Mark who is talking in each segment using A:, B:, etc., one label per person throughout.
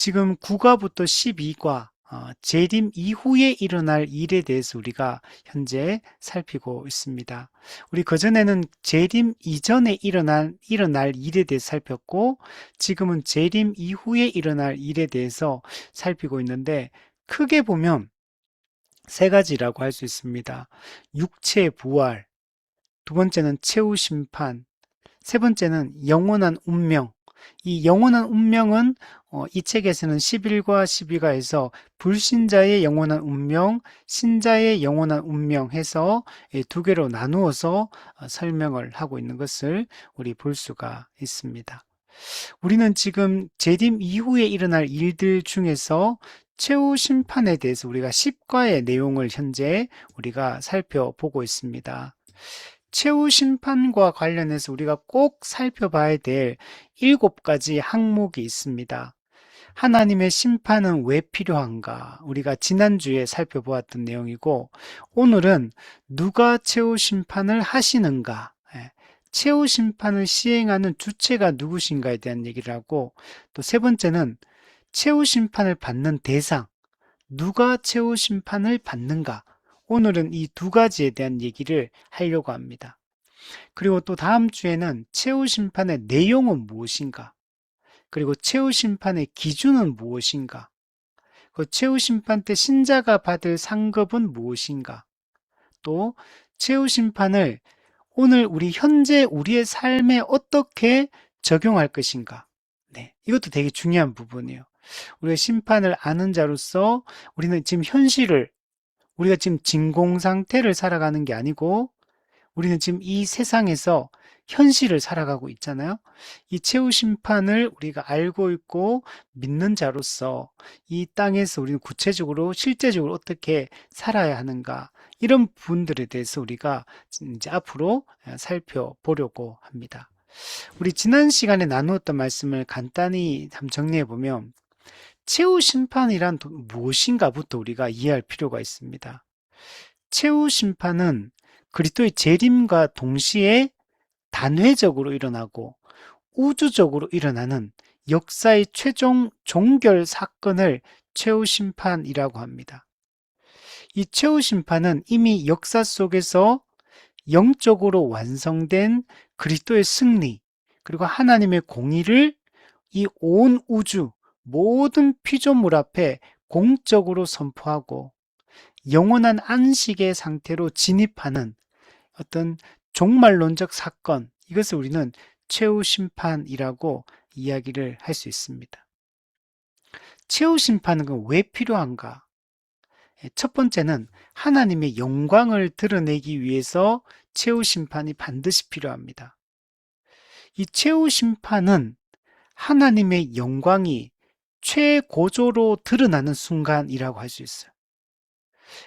A: 지금 9과부터 12과 재림 이후에 일어날 일에 대해서 우리가 현재 살피고 있습니다. 우리 그전에는 재림 이전에 일어날 일에 대해서 살폈고, 지금은 재림 이후에 일어날 일에 대해서 살피고 있는데, 크게 보면 세 가지라고 할 수 있습니다. 육체 부활, 두 번째는 최후 심판, 세 번째는 영원한 운명. 이 영원한 운명은 이 책에서는 11과 12가에서 불신자의 영원한 운명, 신자의 영원한 운명 해서 두 개로 나누어서 설명을 하고 있는 것을 우리 볼 수가 있습니다. 우리는 지금 재림 이후에 일어날 일들 중에서 최후 심판에 대해서 우리가 10과의 내용을 현재 우리가 살펴보고 있습니다. 최후 심판과 관련해서 우리가 꼭 살펴봐야 될 7가지 항목이 있습니다. 하나님의 심판은 왜 필요한가? 우리가 지난주에 살펴보았던 내용이고, 오늘은 누가 최후 심판을 하시는가? 최후 심판을 시행하는 주체가 누구신가에 대한 얘기를 하고, 또 세 번째는 최후 심판을 받는 대상, 누가 최후 심판을 받는가? 오늘은 이 두 가지에 대한 얘기를 하려고 합니다. 그리고 또 다음 주에는 최후 심판의 내용은 무엇인가? 그리고 최후 심판의 기준은 무엇인가? 그 최후 심판 때 신자가 받을 상급은 무엇인가? 또 최후 심판을 오늘 우리 현재 우리의 삶에 어떻게 적용할 것인가? 네, 이것도 되게 중요한 부분이에요. 우리가 심판을 아는 자로서 우리는 지금 현실을 우리가 지금 진공 상태를 살아가는 게 아니고 우리는 지금 이 세상에서 현실을 살아가고 있잖아요. 이 최후 심판을 우리가 알고 있고 믿는 자로서 이 땅에서 우리는 구체적으로 실제적으로 어떻게 살아야 하는가 이런 부분들에 대해서 우리가 이제 앞으로 살펴보려고 합니다. 우리 지난 시간에 나누었던 말씀을 간단히 한번 정리해 보면 최후 심판이란 무엇인가부터 우리가 이해할 필요가 있습니다. 최후 심판은 그리스도의 재림과 동시에 단회적으로 일어나고 우주적으로 일어나는 역사의 최종 종결 사건을 최후 심판이라고 합니다. 이 최후 심판은 이미 역사 속에서 영적으로 완성된 그리스도의 승리, 그리고 하나님의 공의를 이 온 우주 모든 피조물 앞에 공적으로 선포하고 영원한 안식의 상태로 진입하는 어떤 종말론적 사건, 이것을 우리는 최후 심판이라고 이야기를 할 수 있습니다. 최후 심판은 왜 필요한가? 첫 번째는 하나님의 영광을 드러내기 위해서 최후 심판이 반드시 필요합니다. 이 최후 심판은 하나님의 영광이 최고조로 드러나는 순간이라고 할 수 있어요.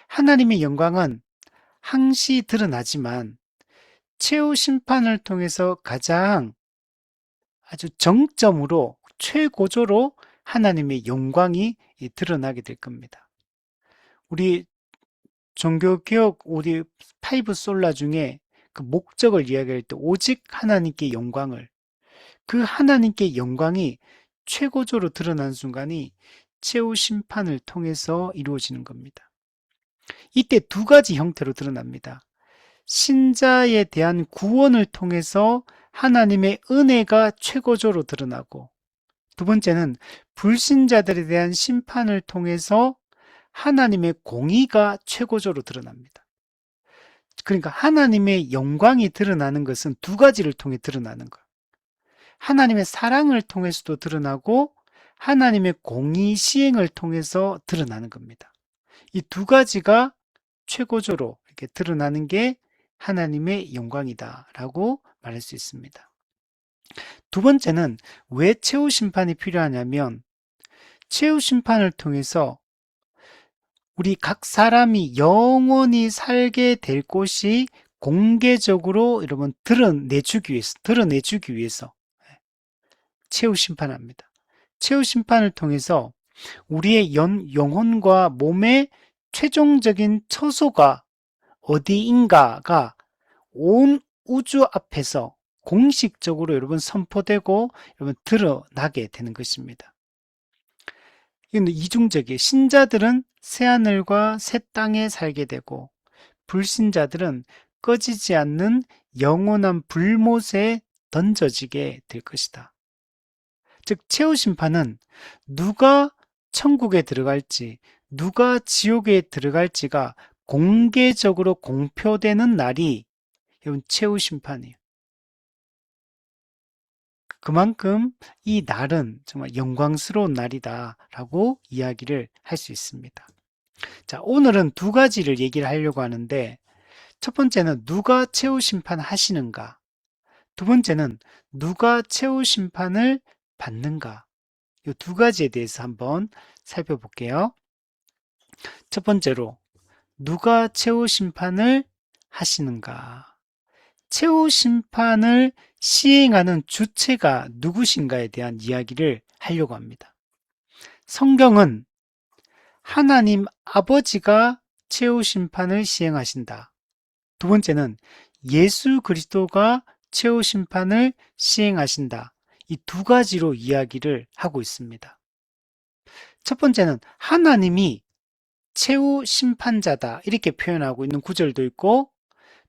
A: 하나님의 영광은 항시 드러나지만 최후 심판을 통해서 가장 아주 정점으로 최고조로 하나님의 영광이 드러나게 될 겁니다. 우리 종교개혁 우리 파이브 솔라 중에 그 목적을 이야기할 때 오직 하나님께 영광을 그 하나님께 영광이 최고조로 드러난 순간이 최후 심판을 통해서 이루어지는 겁니다. 이때 두 가지 형태로 드러납니다. 신자에 대한 구원을 통해서 하나님의 은혜가 최고조로 드러나고 두 번째는 불신자들에 대한 심판을 통해서 하나님의 공의가 최고조로 드러납니다. 그러니까 하나님의 영광이 드러나는 것은 두 가지를 통해 드러나는 거예요. 하나님의 사랑을 통해서도 드러나고 하나님의 공의 시행을 통해서 드러나는 겁니다. 이 두 가지가 최고조로 이렇게 드러나는 게 하나님의 영광이다라고 말할 수 있습니다. 두 번째는 왜 최후 심판이 필요하냐면 최후 심판을 통해서 우리 각 사람이 영원히 살게 될 곳이 공개적으로 여러분 드러내주기 위해서 최후 심판합니다. 최후 심판을 통해서 우리의 영혼과 몸의 최종적인 처소가 어디인가가 온 우주 앞에서 공식적으로 여러분 선포되고 여러분 드러나게 되는 것입니다. 이건 이중적이에요. 신자들은 새하늘과 새 땅에 살게 되고 불신자들은 꺼지지 않는 영원한 불못에 던져지게 될 것이다. 즉 최후 심판은 누가 천국에 들어갈지 누가 지옥에 들어갈지가 공개적으로 공표되는 날이 여러분 최후 심판이에요. 그만큼 이 날은 정말 영광스러운 날이다라고 이야기를 할 수 있습니다. 자, 오늘은 두 가지를 얘기를 하려고 하는데 첫 번째는 누가 최후 심판하시는가? 두 번째는 누가 최후 심판을 받는가? 이 두 가지에 대해서 한번 살펴볼게요. 첫 번째로 누가 최후 심판을 하시는가? 최후 심판을 시행하는 주체가 누구신가에 대한 이야기를 하려고 합니다. 성경은 하나님 아버지가 최후 심판을 시행하신다. 두 번째는 예수 그리스도가 최후 심판을 시행하신다. 이 두 가지로 이야기를 하고 있습니다. 첫 번째는 하나님이 최후 심판자다 이렇게 표현하고 있는 구절도 있고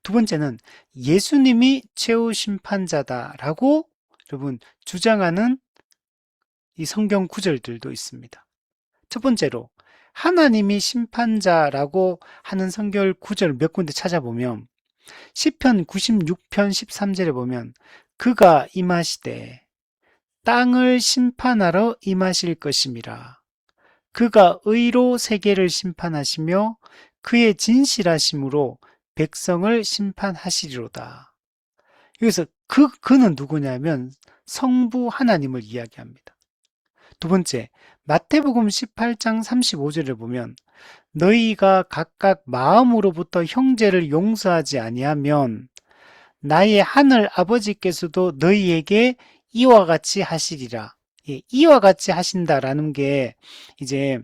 A: 두 번째는 예수님이 최후 심판자다라고 여러분 주장하는 이 성경 구절들도 있습니다. 첫 번째로 하나님이 심판자라고 하는 성경 구절을 몇 군데 찾아보면 시편 96편 13절에 보면 그가 임하시되 땅을 심판하러 임하실 것임이라. 그가 의로 세계를 심판하시며 그의 진실하심으로 백성을 심판하시리로다. 여기서 그는 누구냐면 성부 하나님을 이야기합니다. 두 번째, 마태복음 18장 35절을 보면 너희가 각각 마음으로부터 형제를 용서하지 아니하면 나의 하늘 아버지께서도 너희에게 이와 같이 하시리라. 예, 이와 같이 하신다라는 게 이제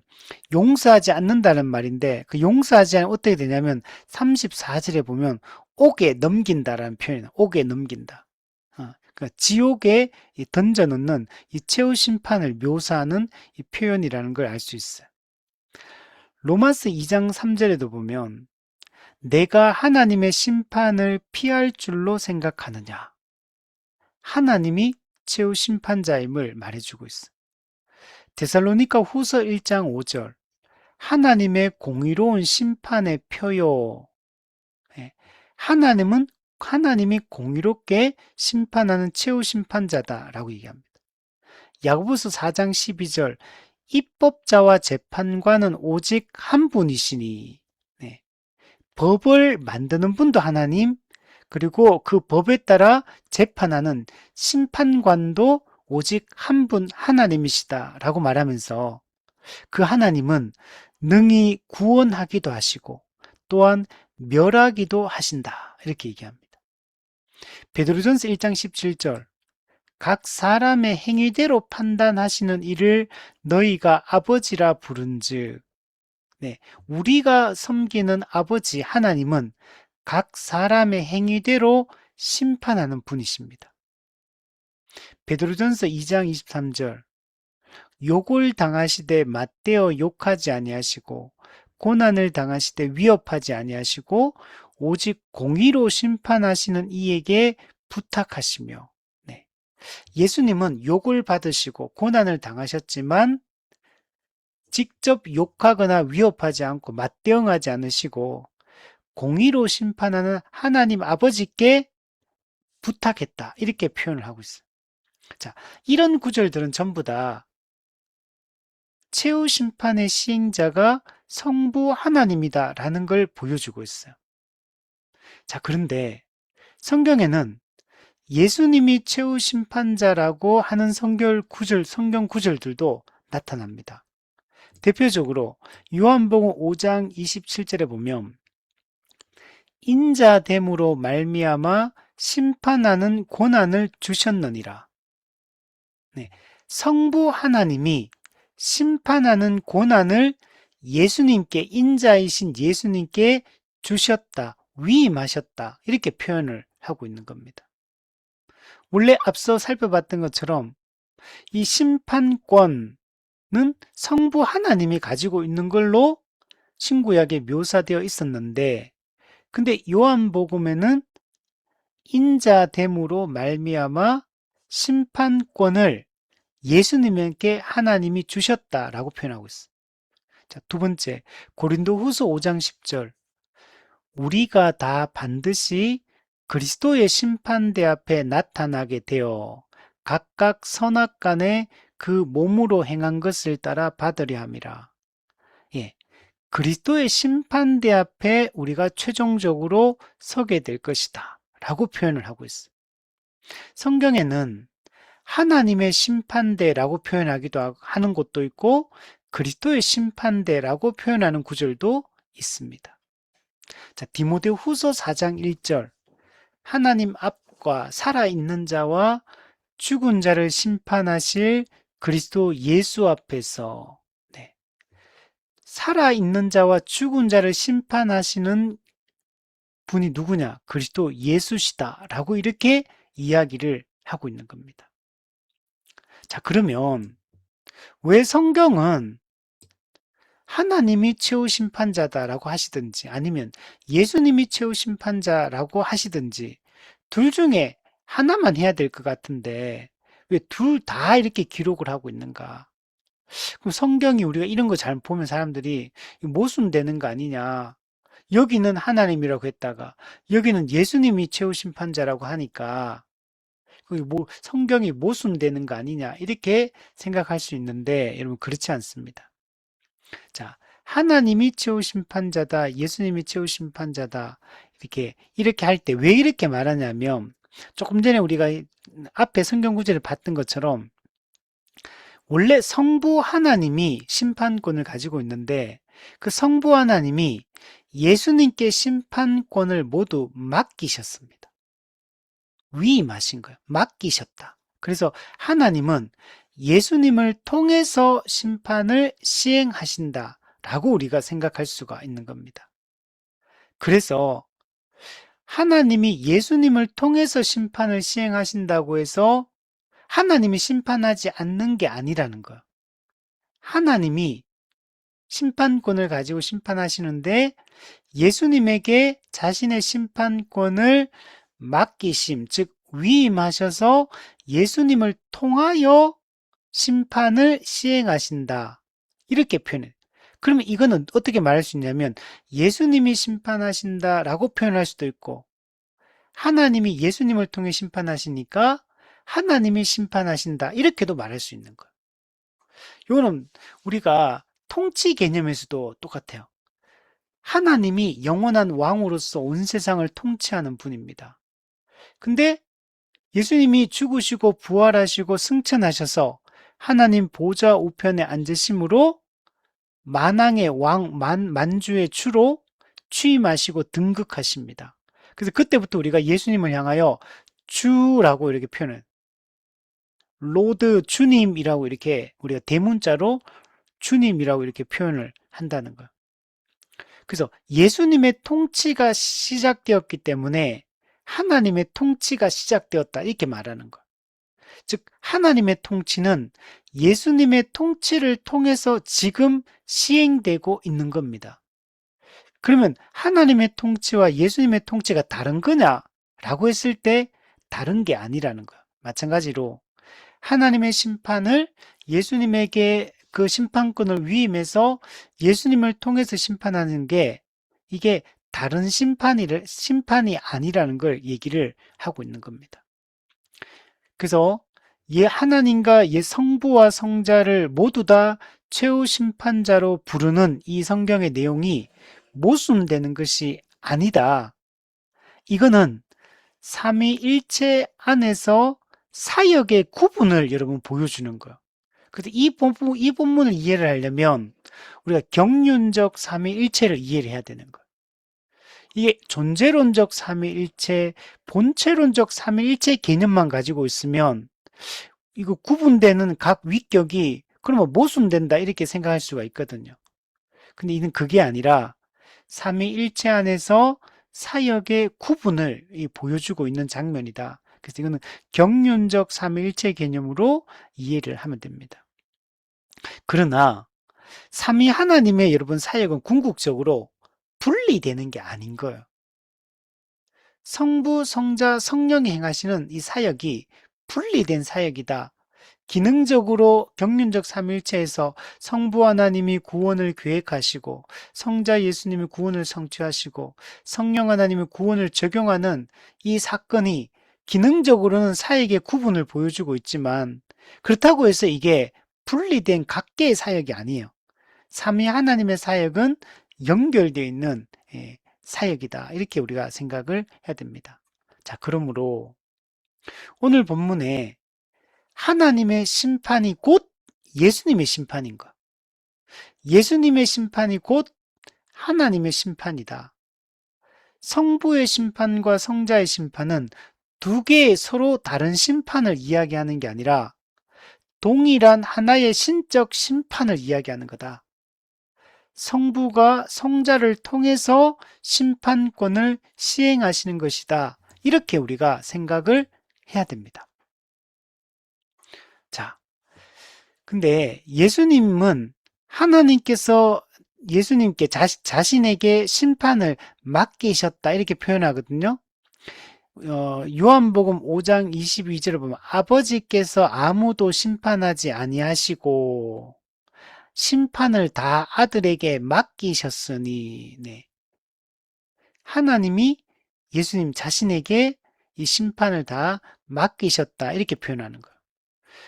A: 용서하지 않는다는 말인데 그 용서하지 않으면 어떻게 되냐면 34절에 보면 옥에 넘긴다라는 표현이에요. 옥에 넘긴다. 그러니까 지옥에 던져놓는 이 최후 심판을 묘사하는 이 표현이라는 걸 알 수 있어요. 로마서 2장 3절에도 보면 내가 하나님의 심판을 피할 줄로 생각하느냐. 하나님이 최후 심판자임을 말해주고 있어. 데살로니가 후서 1장 5절 하나님의 공의로운 심판의 표요. 예, 하나님이 공의롭게 심판하는 최후 심판자다라고 얘기합니다. 야고보서 4장 12절 입법자와 재판관은 오직 한 분이시니 네, 법을 만드는 분도 하나님 그리고 그 법에 따라 재판하는 심판관도 오직 한 분 하나님이시다라고 말하면서 그 하나님은 능히 구원하기도 하시고 또한 멸하기도 하신다 이렇게 얘기합니다. 베드로전서 1장 17절 각 사람의 행위대로 판단하시는 이를 너희가 아버지라 부른즉 네, 우리가 섬기는 아버지 하나님은 각 사람의 행위대로 심판하는 분이십니다. 베드로전서 2장 23절 욕을 당하시되 맞대어 욕하지 아니하시고 고난을 당하시되 위협하지 아니하시고 오직 공의로 심판하시는 이에게 부탁하시며 네. 예수님은 욕을 받으시고 고난을 당하셨지만 직접 욕하거나 위협하지 않고 맞대응하지 않으시고 공의로 심판하는 하나님 아버지께 부탁했다. 이렇게 표현을 하고 있어요. 자, 이런 구절들은 전부 다 최후 심판의 시행자가 성부 하나님이다라는 걸 보여주고 있어요. 자, 그런데 성경에는 예수님이 최후 심판자라고 하는 성경 구절들도 나타납니다. 대표적으로 요한복음 5장 27절에 보면 인자됨으로 말미암아 심판하는 고난을 주셨느니라. 네, 성부 하나님이 심판하는 고난을 예수님께 인자이신 예수님께 주셨다, 위임하셨다 이렇게 표현을 하고 있는 겁니다. 원래 앞서 살펴봤던 것처럼 이 심판권 성부 하나님이 가지고 있는 걸로 신구약에 묘사되어 있었는데, 근데 요한복음에는 인자됨으로 말미암아 심판권을 예수님에게 하나님이 주셨다라고 표현하고 있어. 자, 두 번째, 고린도후서 5장 10절. 우리가 다 반드시 그리스도의 심판대 앞에 나타나게 되어 각각 선악간에 그 몸으로 행한 것을 따라 받으려 함이라. 예. 그리스도의 심판대 앞에 우리가 최종적으로 서게 될 것이다. 라고 표현을 하고 있어. 성경에는 하나님의 심판대라고 표현하기도 하는 곳도 있고 그리스도의 심판대라고 표현하는 구절도 있습니다. 자, 디모데 후서 4장 1절. 하나님 앞과 살아있는 자와 죽은 자를 심판하실 그리스도 예수 앞에서, 네. 살아있는 자와 죽은 자를 심판하시는 분이 누구냐? 그리스도 예수시다. 라고 이렇게 이야기를 하고 있는 겁니다. 자, 그러면 왜 성경은 하나님이 최후 심판자다라고 하시든지 아니면 예수님이 최후 심판자라고 하시든지 둘 중에 하나만 해야 될 것 같은데 왜 둘 다 이렇게 기록을 하고 있는가? 그럼 성경이 우리가 이런 거 잘 보면 사람들이 모순되는 거 아니냐? 여기는 하나님이라고 했다가 여기는 예수님이 최후 심판자라고 하니까 성경이 모순되는 거 아니냐? 이렇게 생각할 수 있는데 여러분 그렇지 않습니다. 자, 하나님이 최후 심판자다, 예수님이 최후 심판자다, 이렇게 할 때 왜 이렇게 말하냐면, 조금 전에 우리가 앞에 성경 구절을 봤던 것처럼, 원래 성부 하나님이 심판권을 가지고 있는데, 그 성부 하나님이 예수님께 심판권을 모두 맡기셨습니다. 위임하신 거예요. 맡기셨다. 그래서 하나님은 예수님을 통해서 심판을 시행하신다 라고 우리가 생각할 수가 있는 겁니다. 그래서 하나님이 예수님을 통해서 심판을 시행하신다고 해서 하나님이 심판하지 않는 게 아니라는 거예요. 하나님이 심판권을 가지고 심판하시는데 예수님에게 자신의 심판권을 맡기심, 즉 위임하셔서 예수님을 통하여 심판을 시행하신다. 이렇게 표현해. 그러면 이거는 어떻게 말할 수 있냐면 예수님이 심판하신다라고 표현할 수도 있고 하나님이 예수님을 통해 심판하시니까 하나님이 심판하신다. 이렇게도 말할 수 있는 거예요. 이거는 우리가 통치 개념에서도 똑같아요. 하나님이 영원한 왕으로서 온 세상을 통치하는 분입니다. 근데 예수님이 죽으시고 부활하시고 승천하셔서 하나님 보좌 우편에 앉으심으로 만왕의 왕, 만주의 주로 취임하시고 등극하십니다. 그래서 그때부터 우리가 예수님을 향하여 주라고 이렇게 표현을, 로드 주님이라고 이렇게 우리가 대문자로 주님이라고 이렇게 표현을 한다는 거예요. 그래서 예수님의 통치가 시작되었기 때문에 하나님의 통치가 시작되었다 이렇게 말하는 거예요. 즉 하나님의 통치는 예수님의 통치를 통해서 지금 시행되고 있는 겁니다. 그러면 하나님의 통치와 예수님의 통치가 다른 거냐? 라고 했을 때 다른 게 아니라는 거예요. 마찬가지로 하나님의 심판을 예수님에게 그 심판권을 위임해서 예수님을 통해서 심판하는 게 이게 다른 심판이 아니라는 걸 얘기를 하고 있는 겁니다. 그래서 하나님과 성부와 성자를 모두 다 최후 심판자로 부르는 이 성경의 내용이 모순되는 것이 아니다. 이거는 삼위일체 안에서 사역의 구분을 여러분 보여주는 거예요. 그래서 이 본문을 이해를 하려면 우리가 경륜적 삼위일체를 이해를 해야 되는 거예요. 이게 존재론적 삼위일체, 본체론적 삼위일체 개념만 가지고 있으면 이거 구분되는 각 위격이 그러면 모순된다 이렇게 생각할 수가 있거든요. 근데 이는 그게 아니라 삼위일체 안에서 사역의 구분을 보여주고 있는 장면이다. 그래서 이거는 경륜적 삼위일체 개념으로 이해를 하면 됩니다. 그러나 삼위 하나님의 여러분 사역은 궁극적으로 분리되는 게 아닌 거예요. 성부, 성자, 성령이 행하시는 이 사역이 분리된 사역이다. 기능적으로 경륜적 삼위일체에서 성부 하나님이 구원을 계획하시고 성자 예수님이 구원을 성취하시고 성령 하나님이 구원을 적용하는 이 사건이 기능적으로는 사역의 구분을 보여주고 있지만 그렇다고 해서 이게 분리된 각계의 사역이 아니에요. 삼위 하나님의 사역은 연결되어 있는 사역이다. 이렇게 우리가 생각을 해야 됩니다. 자, 그러므로 오늘 본문에 하나님의 심판이 곧 예수님의 심판인 것. 예수님의 심판이 곧 하나님의 심판이다. 성부의 심판과 성자의 심판은 두 개의 서로 다른 심판을 이야기하는 게 아니라 동일한 하나의 신적 심판을 이야기하는 거다. 성부가 성자를 통해서 심판권을 시행하시는 것이다. 이렇게 우리가 생각을 해야 됩니다. 자, 근데 예수님은 하나님께서 예수님께 자신에게 심판을 맡기셨다 이렇게 표현하거든요. 요한복음 5장 22절을 보면 아버지께서 아무도 심판하지 아니하시고 심판을 다 아들에게 맡기셨으니 네. 하나님이 예수님 자신에게 이 심판을 다 맡기셨다 이렇게 표현하는 거예요.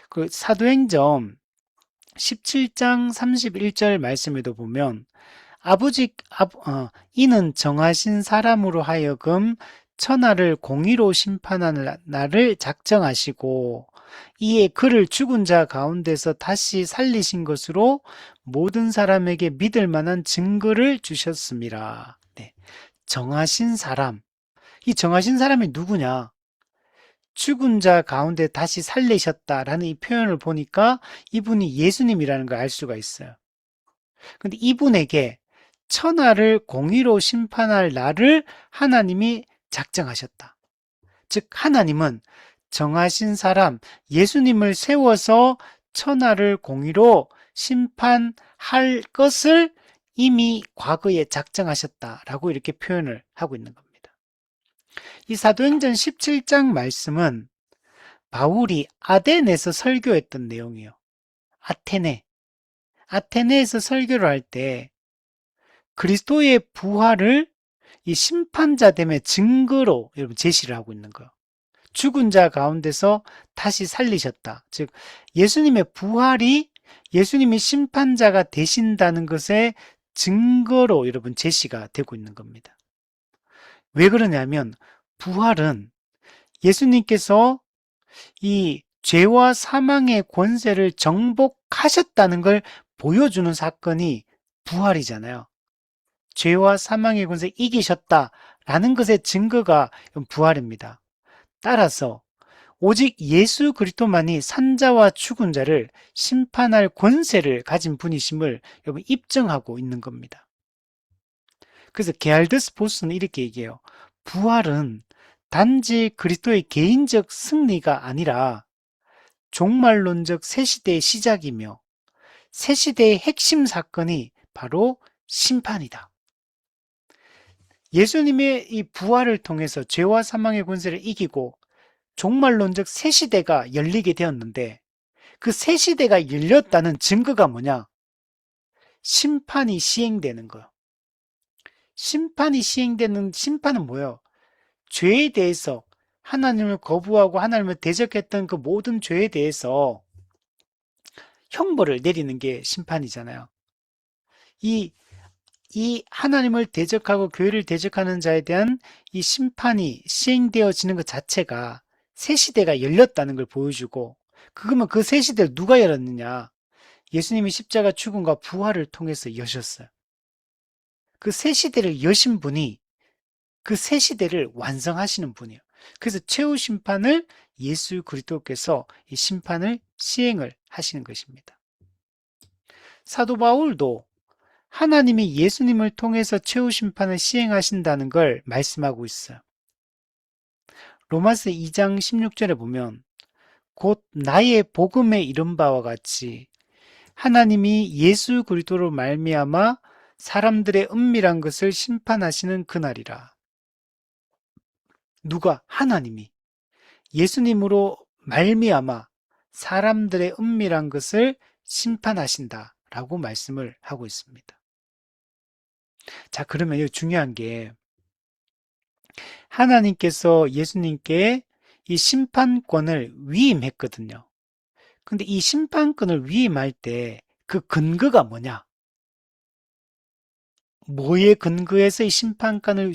A: 그 사도행전 17장 31절 말씀에도 보면 이는 정하신 사람으로 하여금 천하를 공의로 심판하는 날을 작정하시고 이에 그를 죽은 자 가운데서 다시 살리신 것으로 모든 사람에게 믿을 만한 증거를 주셨습니다. 네. 정하신 사람. 이 정하신 사람이 누구냐? 죽은 자 가운데 다시 살리셨다라는 이 표현을 보니까 이분이 예수님이라는 걸 알 수가 있어요. 근데 이분에게 천하를 공의로 심판할 날을 하나님이 작정하셨다. 즉 하나님은 정하신 사람 예수님을 세워서 천하를 공의로 심판할 것을 이미 과거에 작정하셨다라고 이렇게 표현을 하고 있는 겁니다. 이 사도행전 17장 말씀은 바울이 아덴에서 설교했던 내용이에요. 아테네에서 설교를 할 때 그리스도의 부활을 이 심판자됨의 증거로 여러분 제시를 하고 있는 거예요. 죽은 자 가운데서 다시 살리셨다. 즉 예수님의 부활이 예수님이 심판자가 되신다는 것의 증거로 여러분 제시가 되고 있는 겁니다. 왜 그러냐면 부활은 예수님께서 이 죄와 사망의 권세를 정복하셨다는 걸 보여주는 사건이 부활이잖아요. 죄와 사망의 권세 이기셨다라는 것의 증거가 부활입니다. 따라서 오직 예수 그리스도만이 산자와 죽은 자를 심판할 권세를 가진 분이심을 여러분 입증하고 있는 겁니다. 그래서 게알드스 보스는 이렇게 얘기해요. 부활은 단지 그리스도의 개인적 승리가 아니라 종말론적 새시대의 시작이며 새시대의 핵심 사건이 바로 심판이다. 예수님의 이 부활을 통해서 죄와 사망의 권세를 이기고 종말론적 새시대가 열리게 되었는데 그 새시대가 열렸다는 증거가 뭐냐? 심판이 시행되는 거예요. 심판은 뭐예요? 죄에 대해서 하나님을 거부하고 하나님을 대적했던 그 모든 죄에 대해서 형벌을 내리는 게 심판이잖아요. 이 하나님을 대적하고 교회를 대적하는 자에 대한 이 심판이 시행되어지는 것 자체가 새 시대가 열렸다는 걸 보여주고 그러면 그 새 시대를 누가 열었느냐? 예수님이 십자가 죽음과 부활을 통해서 여셨어요. 그 새 시대를 여신 분이 그 새 시대를 완성하시는 분이에요. 그래서 최후 심판을 예수 그리스도께서 이 심판을 시행을 하시는 것입니다. 사도 바울도 하나님이 예수님을 통해서 최후 심판을 시행하신다는 걸 말씀하고 있어요. 로마서 2장 16절에 보면 곧 나의 복음에 이른 바와 같이 하나님이 예수 그리스도로 말미암아 사람들의 은밀한 것을 심판하시는 그날이라. 누가? 하나님이 예수님으로 말미암아 사람들의 은밀한 것을 심판하신다라고 말씀을 하고 있습니다. 자, 그러면 이 중요한 게 하나님께서 예수님께 이 심판권을 위임했거든요. 근데 이 심판권을 위임할 때 그 근거가 뭐냐? 뭐에 근거해서 이 심판권을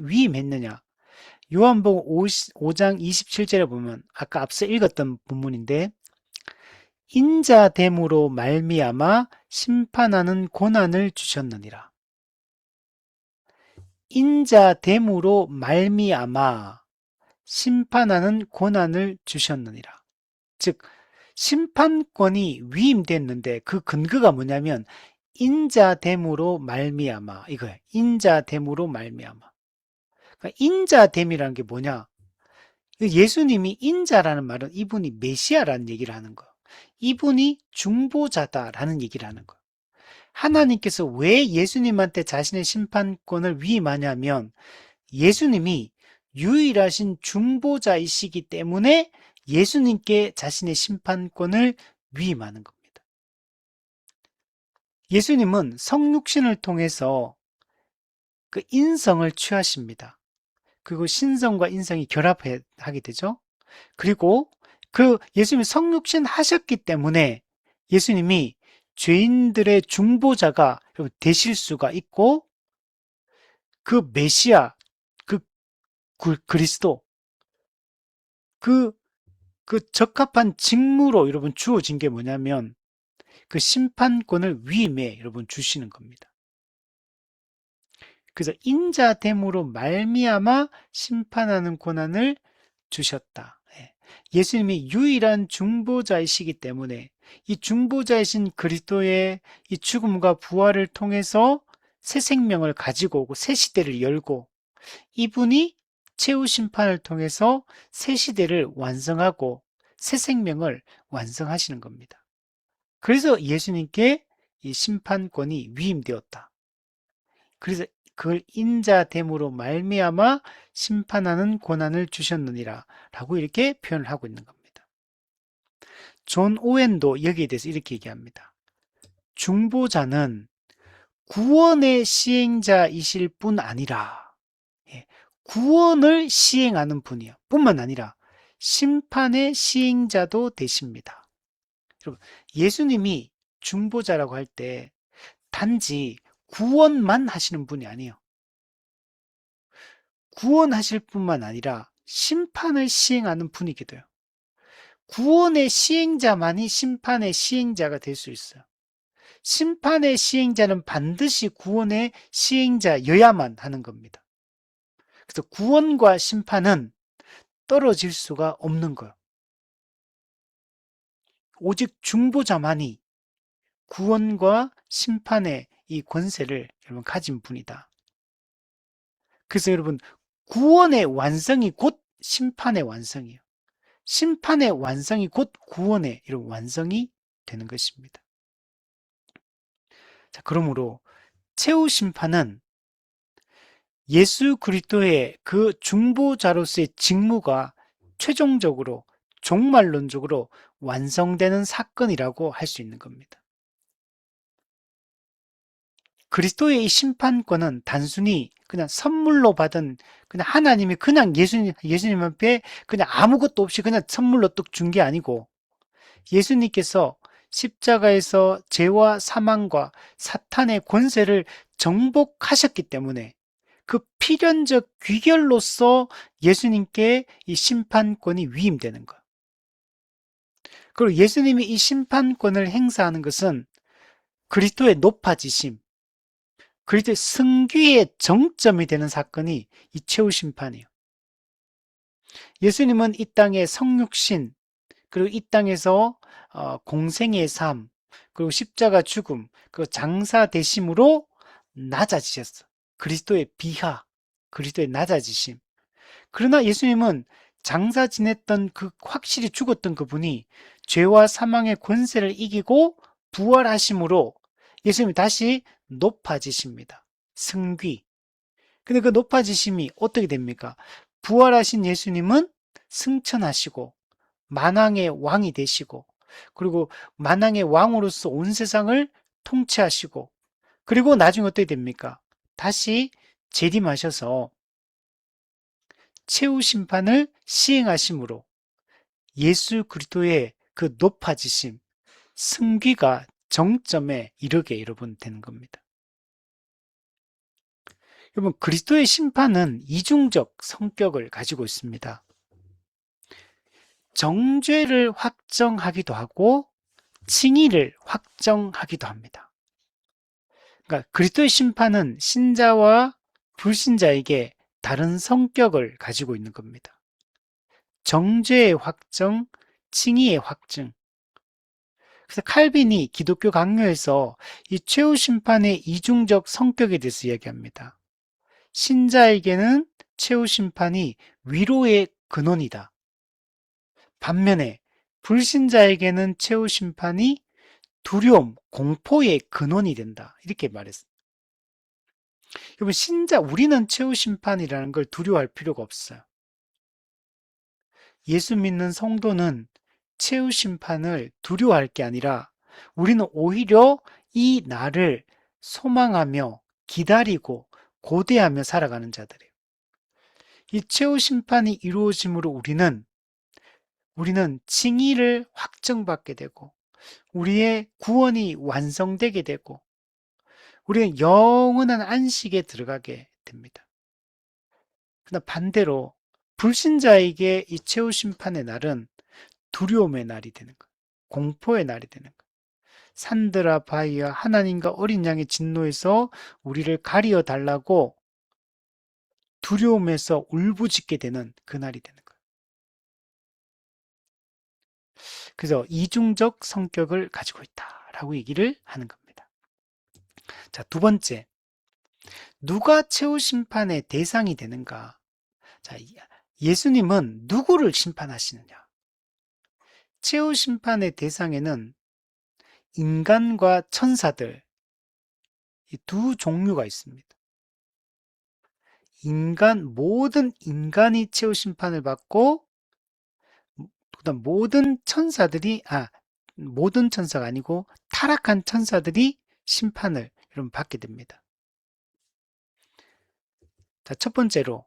A: 위임했느냐? 요한복음 5장 27절에 보면 아까 앞서 읽었던 본문인데 인자됨으로 말미암아 심판하는 고난을 주셨느니라. 인자됨으로 말미암아 심판하는 고난을 주셨느니라. 즉 심판권이 위임됐는데 그 근거가 뭐냐면 인자됨으로 말미암아 이거야. 인자됨으로 말미암아. 그러니까 인자됨이라는 게 뭐냐? 예수님이 인자라는 말은 이분이 메시아라는 얘기를 하는 거예요. 이분이 중보자다라는 얘기를 하는 거예요. 하나님께서 왜 예수님한테 자신의 심판권을 위임하냐면 예수님이 유일하신 중보자이시기 때문에 예수님께 자신의 심판권을 위임하는 겁니다. 예수님은 성육신을 통해서 그 인성을 취하십니다. 그리고 신성과 인성이 결합하게 되죠. 그리고 그 예수님이 성육신 하셨기 때문에 예수님이 죄인들의 중보자가 되실 수가 있고 그 메시아, 그 그리스도, 그, 그 적합한 직무로 여러분 주어진 게 뭐냐면 그 심판권을 위임해 여러분 주시는 겁니다. 그래서 인자됨으로 말미암아 심판하는 고난을 주셨다. 예. 예수님이 유일한 중보자이시기 때문에 이 중보자이신 그리스도의 이 죽음과 부활을 통해서 새 생명을 가지고 오고 새 시대를 열고 이분이 최후 심판을 통해서 새 시대를 완성하고 새 생명을 완성하시는 겁니다. 그래서 예수님께 이 심판권이 위임되었다. 그래서 그걸 인자됨으로 말미암아 심판하는 고난을 주셨느니라 라고 이렇게 표현을 하고 있는 겁니다. 존 오웬도 여기에 대해서 이렇게 얘기합니다. 중보자는 구원의 시행자이실 뿐 아니라 구원을 시행하는 분이요. 뿐만 아니라 심판의 시행자도 되십니다. 여러분, 예수님이 중보자라고 할 때 단지 구원만 하시는 분이 아니에요. 구원하실 뿐만 아니라 심판을 시행하는 분이기도 해요. 구원의 시행자만이 심판의 시행자가 될 수 있어요. 심판의 시행자는 반드시 구원의 시행자여야만 하는 겁니다. 그래서 구원과 심판은 떨어질 수가 없는 거예요. 오직 중보자만이 구원과 심판의 이 권세를 여러분 가진 분이다. 그래서 여러분 구원의 완성이 곧 심판의 완성이에요. 심판의 완성이 곧 구원의 이런 완성이 되는 것입니다. 자, 그러므로 최후 심판은 예수 그리스도의 그 중보자로서의 직무가 최종적으로 종말론적으로 완성되는 사건이라고 할 수 있는 겁니다. 그리스도의 이 심판권은 단순히 그냥 선물로 받은 그냥 하나님이 그냥 예수님 앞에 그냥 아무것도 없이 그냥 선물로 뚝 준 게 아니고 예수님께서 십자가에서 죄와 사망과 사탄의 권세를 정복하셨기 때문에 그 필연적 귀결로서 예수님께 이 심판권이 위임되는 것. 그리고 예수님이 이 심판권을 행사하는 것은 그리스도의 높아지심, 그리스도의 승귀의 정점이 되는 사건이 이 최후 심판이에요. 예수님은 이 땅의 성육신, 그리고 이 땅에서 공생의 삶, 그리고 십자가 죽음, 그리고 장사 되심으로 낮아지셨어. 그리스도의 비하, 그리스도의 낮아지심. 그러나 예수님은 장사 지냈던 그 확실히 죽었던 그분이 죄와 사망의 권세를 이기고 부활하심으로 예수님이 다시 높아지십니다. 승귀. 근데 그 높아지심이 어떻게 됩니까? 부활하신 예수님은 승천하시고 만왕의 왕이 되시고 그리고 만왕의 왕으로서 온 세상을 통치하시고 그리고 나중에 어떻게 됩니까? 다시 재림하셔서 최후 심판을 시행하심으로 예수 그리스도의 그 높아지심, 승귀가 정점에 이르게 여러분 되는 겁니다. 여러분 그리스도의 심판은 이중적 성격을 가지고 있습니다. 정죄를 확정하기도 하고 칭의를 확정하기도 합니다. 그러니까 그리스도의 심판은 신자와 불신자에게 다른 성격을 가지고 있는 겁니다. 정죄의 확정, 칭의의 확정. 그래서 칼빈이 기독교 강요에서 이 최후 심판의 이중적 성격에 대해서 이야기합니다. 신자에게는 최후 심판이 위로의 근원이다. 반면에 불신자에게는 최후 심판이 두려움, 공포의 근원이 된다. 이렇게 말했습니다. 여러분, 우리는 최후 심판이라는 걸 두려워할 필요가 없어요. 예수 믿는 성도는 최후 심판을 두려워할 게 아니라 우리는 오히려 이 날을 소망하며 기다리고 고대하며 살아가는 자들이에요. 이 최후 심판이 이루어짐으로 우리는 칭의를 확정받게 되고 우리의 구원이 완성되게 되고 우리는 영원한 안식에 들어가게 됩니다. 그러나 반대로 불신자에게 이 최후 심판의 날은 두려움의 날이 되는 거예요. 공포의 날이 되는 거예요. 산드라 바이야 하나님과 어린 양의 진노에서 우리를 가리어 달라고 두려움에서 울부짖게 되는 그 날이 되는 거예요. 그래서 이중적 성격을 가지고 있다라고 얘기를 하는 겁니다. 자, 두 번째. 누가 최후 심판의 대상이 되는가? 자, 예수님은 누구를 심판하시느냐? 최후 심판의 대상에는 인간과 천사들, 이 두 종류가 있습니다. 모든 인간이 최후 심판을 받고, 그다음 모든 천사가 아니고 타락한 천사들이 심판을 여러분 받게 됩니다. 자, 첫 번째로,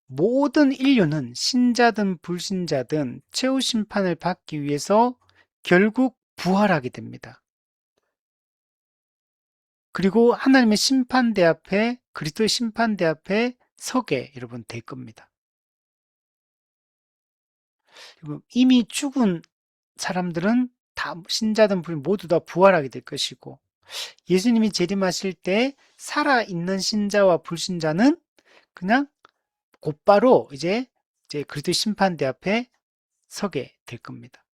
A: 모든 인류는 신자든 불신자든 최후 심판을 받기 위해서 결국 부활하게 됩니다. 그리고 하나님의 심판대 앞에, 그리스도의 심판대 앞에 서게 여러분 될 겁니다. 이미 죽은 사람들은 다 신자든 불 모두 다 부활하게 될 것이고 예수님이 재림하실 때 살아있는 신자와 불신자는 그냥 곧바로 이제 그리스도의 심판대 앞에 서게 될 겁니다.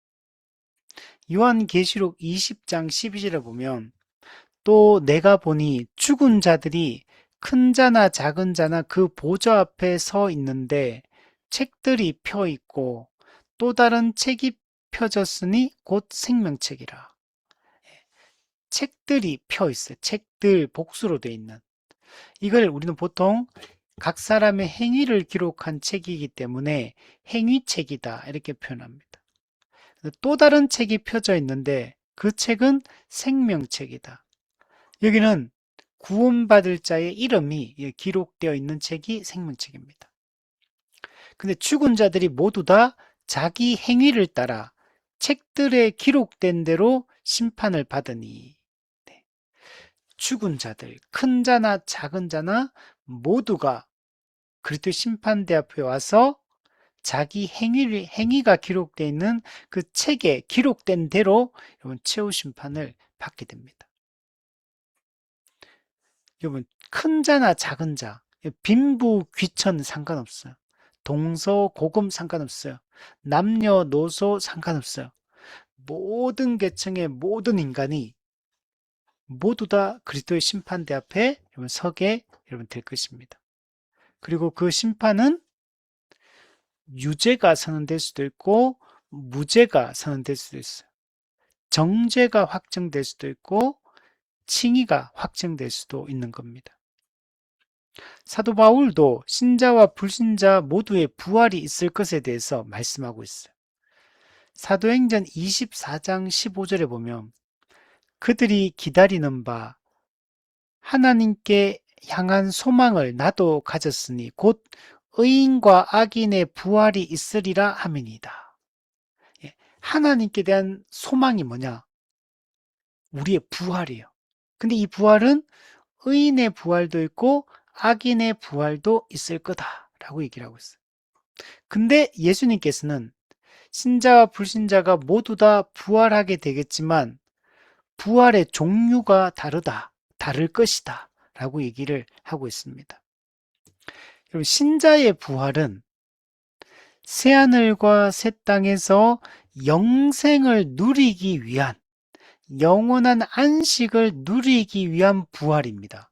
A: 요한계시록 20장 12절에 보면 또 내가 보니 죽은 자들이 큰 자나 작은 자나 그 보좌 앞에 서 있는데 책들이 펴 있고 또 다른 책이 펴졌으니 곧 생명책이라. 책들이 펴 있어요. 책들 복수로 돼 있는. 이걸 우리는 보통 각 사람의 행위를 기록한 책이기 때문에 행위책이다 이렇게 표현합니다. 또 다른 책이 펴져 있는데 그 책은 생명책이다. 여기는 구원받을 자의 이름이 기록되어 있는 책이 생명책입니다. 근데 죽은 자들이 모두 다 자기 행위를 따라 책들에 기록된 대로 심판을 받으니 네. 죽은 자들, 큰 자나 작은 자나 모두가 그리스도 심판대 앞에 와서 자기 행위가 기록되어 있는 그 책에 기록된 대로 여러분 최후 심판을 받게 됩니다. 여러분 큰 자나 작은 자, 빈부 귀천 상관없어요. 동서고금 상관없어요. 남녀노소 상관없어요. 모든 계층의 모든 인간이 모두 다 그리스도의 심판대 앞에 여러분 서게 여러분 될 것입니다. 그리고 그 심판은 유죄가 선언될 수도 있고 무죄가 선언될 수도 있어요. 정죄가 확정될 수도 있고 칭의가 확정될 수도 있는 겁니다. 사도 바울도 신자와 불신자 모두의 부활이 있을 것에 대해서 말씀하고 있어요. 사도행전 24장 15절에 보면 그들이 기다리는 바 하나님께 향한 소망을 나도 가졌으니 곧 의인과 악인의 부활이 있으리라 함이니이다. 예, 하나님께 대한 소망이 뭐냐? 우리의 부활이에요. 근데 이 부활은 의인의 부활도 있고 악인의 부활도 있을 거다라고 얘기를 하고 있어요. 근데 예수님께서는 신자와 불신자가 모두 다 부활하게 되겠지만 부활의 종류가 다를 것이다 라고 얘기를 하고 있습니다. 여러분, 신자의 부활은 새하늘과 새 땅에서 영생을 누리기 위한 영원한 안식을 누리기 위한 부활입니다.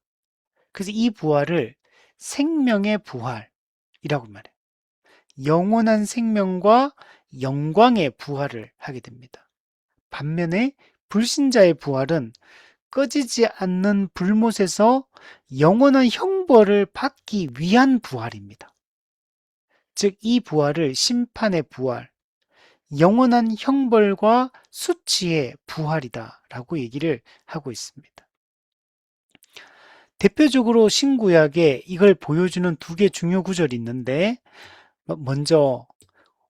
A: 그래서 이 부활을 생명의 부활이라고 말해요. 영원한 생명과 영광의 부활을 하게 됩니다. 반면에 불신자의 부활은 꺼지지 않는 불못에서 영원한 형벌을 받기 위한 부활입니다. 즉, 이 부활을 심판의 부활, 영원한 형벌과 수치의 부활이다라고 얘기를 하고 있습니다. 대표적으로 신구약에 이걸 보여주는 두 개 중요 구절이 있는데, 먼저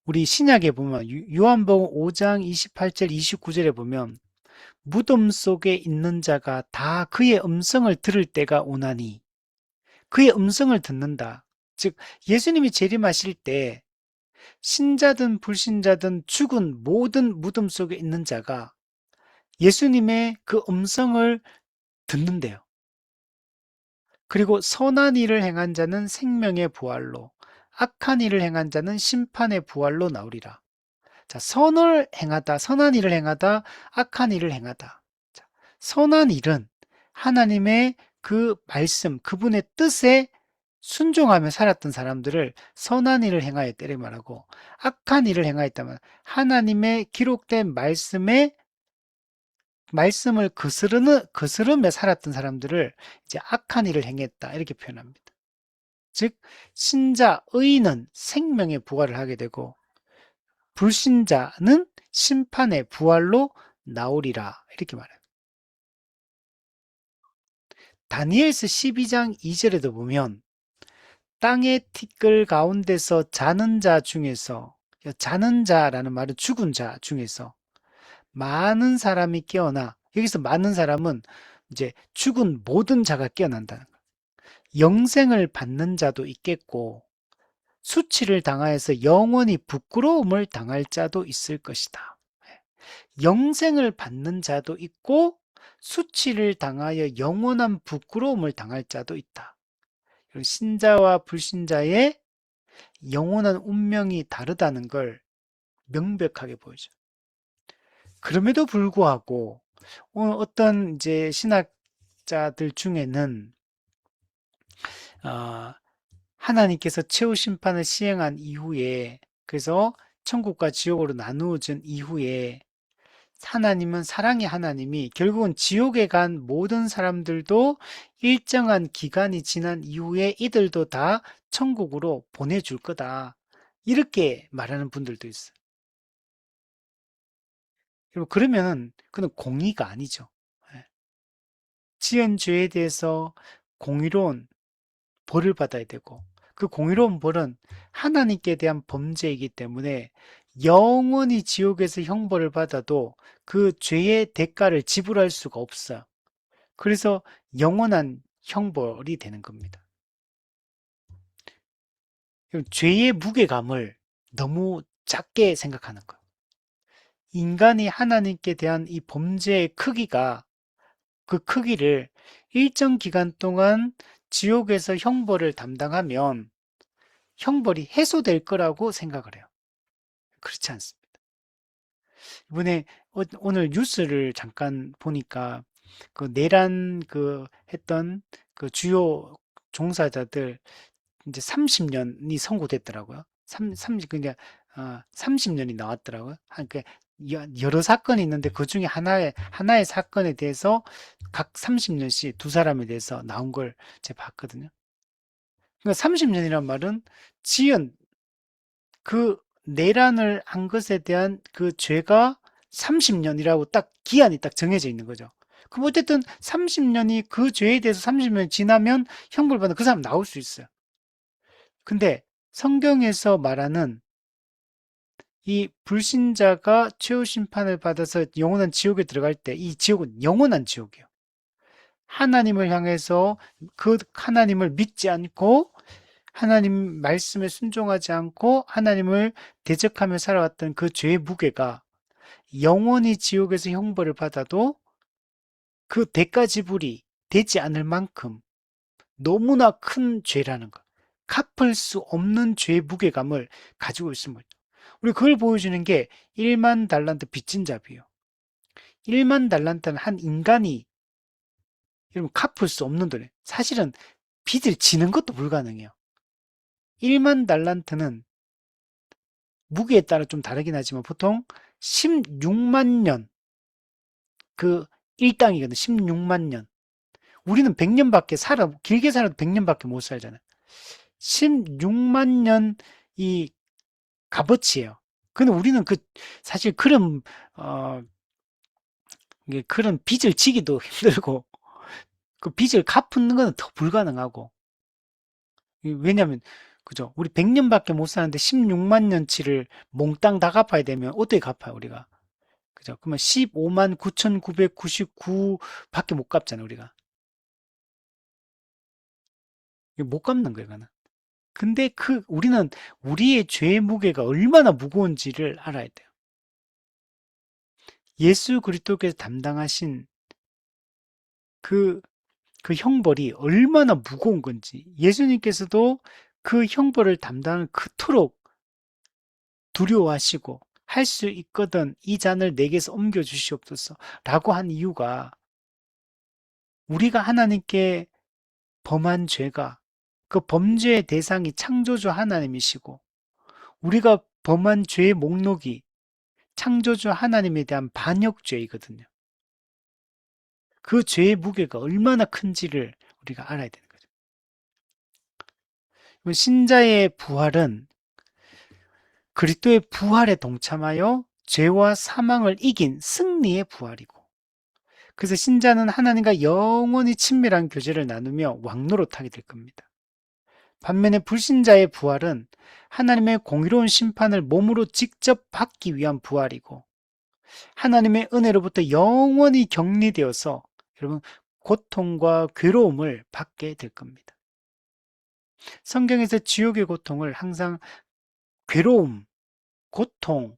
A: 우리 신약에 보면 요한복음 5장 28절 29절에 보면 무덤 속에 있는 자가 다 그의 음성을 들을 때가 오나니, 그의 음성을 듣는다. 즉 예수님이 재림하실 때 신자든 불신자든 죽은 모든 무덤 속에 있는 자가 예수님의 그 음성을 듣는데요. 그리고 선한 일을 행한 자는 생명의 부활로, 악한 일을 행한 자는 심판의 부활로 나오리라. 자, 선한 일을 행하다, 악한 일을 행하다. 자, 선한 일은 하나님의 그 말씀, 그분의 뜻에 순종하며 살았던 사람들을 선한 일을 행하였다 이렇게 말하고, 악한 일을 행하였다면 하나님의 기록된 말씀을 거스르며 살았던 사람들을 이제 악한 일을 행했다 이렇게 표현합니다. 즉 신자 의인은 생명의 부활을 하게 되고 불신자는 심판의 부활로 나오리라 이렇게 말해요. 다니엘서 12장 2절에도 보면 땅의 티끌 가운데서 자는 자 중에서, 자는 자라는 말은 죽은 자 중에서 많은 사람이 깨어나, 여기서 많은 사람은 이제 죽은 모든 자가 깨어난다는 거예요. 영생을 받는 자도 있겠고 수치를 당하여서 영원히 부끄러움을 당할 자도 있을 것이다. 영생을 받는 자도 있고 수치를 당하여 영원한 부끄러움을 당할 자도 있다. 신자와 불신자의 영원한 운명이 다르다는 걸 명백하게 보여줘요. 그럼에도 불구하고 어떤 이제 신학자들 중에는 하나님께서 최후 심판을 시행한 이후에, 그래서 천국과 지옥으로 나누어진 이후에 하나님은, 사랑의 하나님이 결국은 지옥에 간 모든 사람들도 일정한 기간이 지난 이후에 이들도 다 천국으로 보내줄 거다. 이렇게 말하는 분들도 있어요. 그러면 그건 공의가 아니죠. 예. 지은 죄에 대해서 공의로운 벌을 받아야 되고, 그 공의로운 벌은 하나님께 대한 범죄이기 때문에 영원히 지옥에서 형벌을 받아도 그 죄의 대가를 지불할 수가 없어요. 그래서 영원한 형벌이 되는 겁니다. 죄의 무게감을 너무 작게 생각하는 거예요. 인간이 하나님께 대한 이 범죄의 크기가, 그 크기를 일정 기간 동안 지옥에서 형벌을 담당하면 형벌이 해소될 거라고 생각을 해요. 그렇지 않습니다. 이번에 오늘 뉴스를 잠깐 보니까 그 내란 했던 그 주요 종사자들 이제 30년이 선고됐더라고요. 30년이 나왔더라고요. 그러니까 여러 사건이 있는데 그 중에 하나의 사건에 대해서 각 30년씩 두 사람에 대해서 나온 걸 제가 봤거든요. 그러니까 30년이란 말은 지은 그 내란을 한 것에 대한 그 죄가 30년이라고 딱 기한이 딱 정해져 있는 거죠. 그럼 어쨌든 30년이 그 죄에 대해서 30년이 지나면 형벌 받는 그 사람 나올 수 있어요. 근데 성경에서 말하는 이 불신자가 최후 심판을 받아서 영원한 지옥에 들어갈 때 이 지옥은 영원한 지옥이에요. 하나님을 향해서 그 하나님을 믿지 않고 하나님 말씀에 순종하지 않고 하나님을 대적하며 살아왔던 그 죄의 무게가 영원히 지옥에서 형벌을 받아도 그 대가 지불이 되지 않을 만큼 너무나 큰 죄라는 것. 갚을 수 없는 죄의 무게감을 가지고 있습니다. 우리 그걸 보여주는 게 1만 달란트 빚진 자비예요. 1만 달란트는 한 인간이 여러분 갚을 수 없는 돈이에요. 사실은 빚을 지는 것도 불가능해요. 1만 달란트는 무게에 따라 좀 다르긴 하지만 보통 16만 년, 그 일당이거든. 16만 년. 우리는 100년밖에 길게 살아도 100년밖에 못 살잖아요. 16만 년 이 값어치예요. 근데 우리는 사실 어, 그런 빚을 지기도 힘들고, 그 빚을 갚는 건 더 불가능하고. 왜냐면, 그죠? 우리 100년밖에 못 사는데 16만 년치를 몽땅 다 갚아야 되면 어떻게 갚아요, 우리가? 그죠? 그러면 15만 9,999 밖에 못 갚잖아요, 우리가. 이거 못 갚는 거예요, 이거는. 근데 우리는 우리의 죄의 무게가 얼마나 무거운지를 알아야 돼요. 예수 그리스도께서 담당하신 그, 그 형벌이 얼마나 무거운 건지, 예수님께서도 그 형벌을 담당을 그토록 두려워하시고, 할 수 있거든 이 잔을 내게서 옮겨 주시옵소서 라고 한 이유가 우리가 하나님께 범한 죄가 그 범죄의 대상이 창조주 하나님이시고 우리가 범한 죄의 목록이 창조주 하나님에 대한 반역죄이거든요. 그 죄의 무게가 얼마나 큰지를 우리가 알아야 되는 거죠. 신자의 부활은 그리스도의 부활에 동참하여 죄와 사망을 이긴 승리의 부활이고 그래서 신자는 하나님과 영원히 친밀한 교제를 나누며 왕노릇하게 될 겁니다. 반면에 불신자의 부활은 하나님의 공의로운 심판을 몸으로 직접 받기 위한 부활이고 하나님의 은혜로부터 영원히 격리되어서 여러분 고통과 괴로움을 받게 될 겁니다. 성경에서 지옥의 고통을 항상 괴로움, 고통,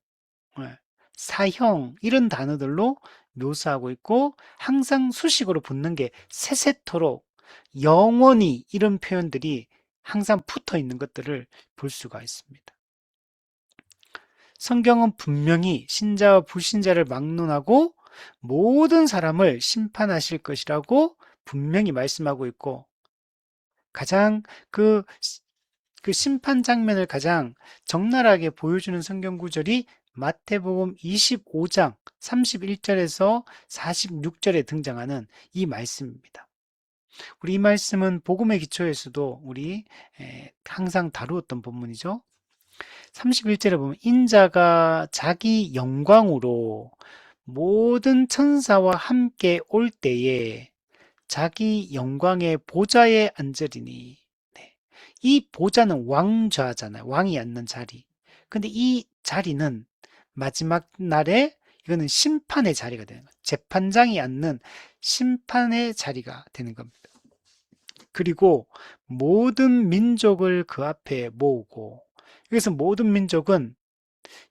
A: 사형 이런 단어들로 묘사하고 있고 항상 수식어로 붙는 게 세세토록 영원히 이런 표현들이 항상 붙어 있는 것들을 볼 수가 있습니다. 성경은 분명히 신자와 불신자를 막론하고 모든 사람을 심판하실 것이라고 분명히 말씀하고 있고 가장 그 심판 장면을 가장 적나라하게 보여주는 성경 구절이 마태복음 25장 31절에서 46절에 등장하는 이 말씀입니다. 우리 이 말씀은 복음의 기초에서도 우리 항상 다루었던 본문이죠. 31절에 보면 인자가 자기 영광으로 모든 천사와 함께 올 때에 자기 영광의 보좌에 앉으리니 네. 이 보좌는 왕좌잖아요. 왕이 앉는 자리. 근데 이 자리는 마지막 날에 이거는 심판의 자리가 되는 거예요. 재판장이 앉는 심판의 자리가 되는 겁니다. 그리고 모든 민족을 그 앞에 모으고 여기서 모든 민족은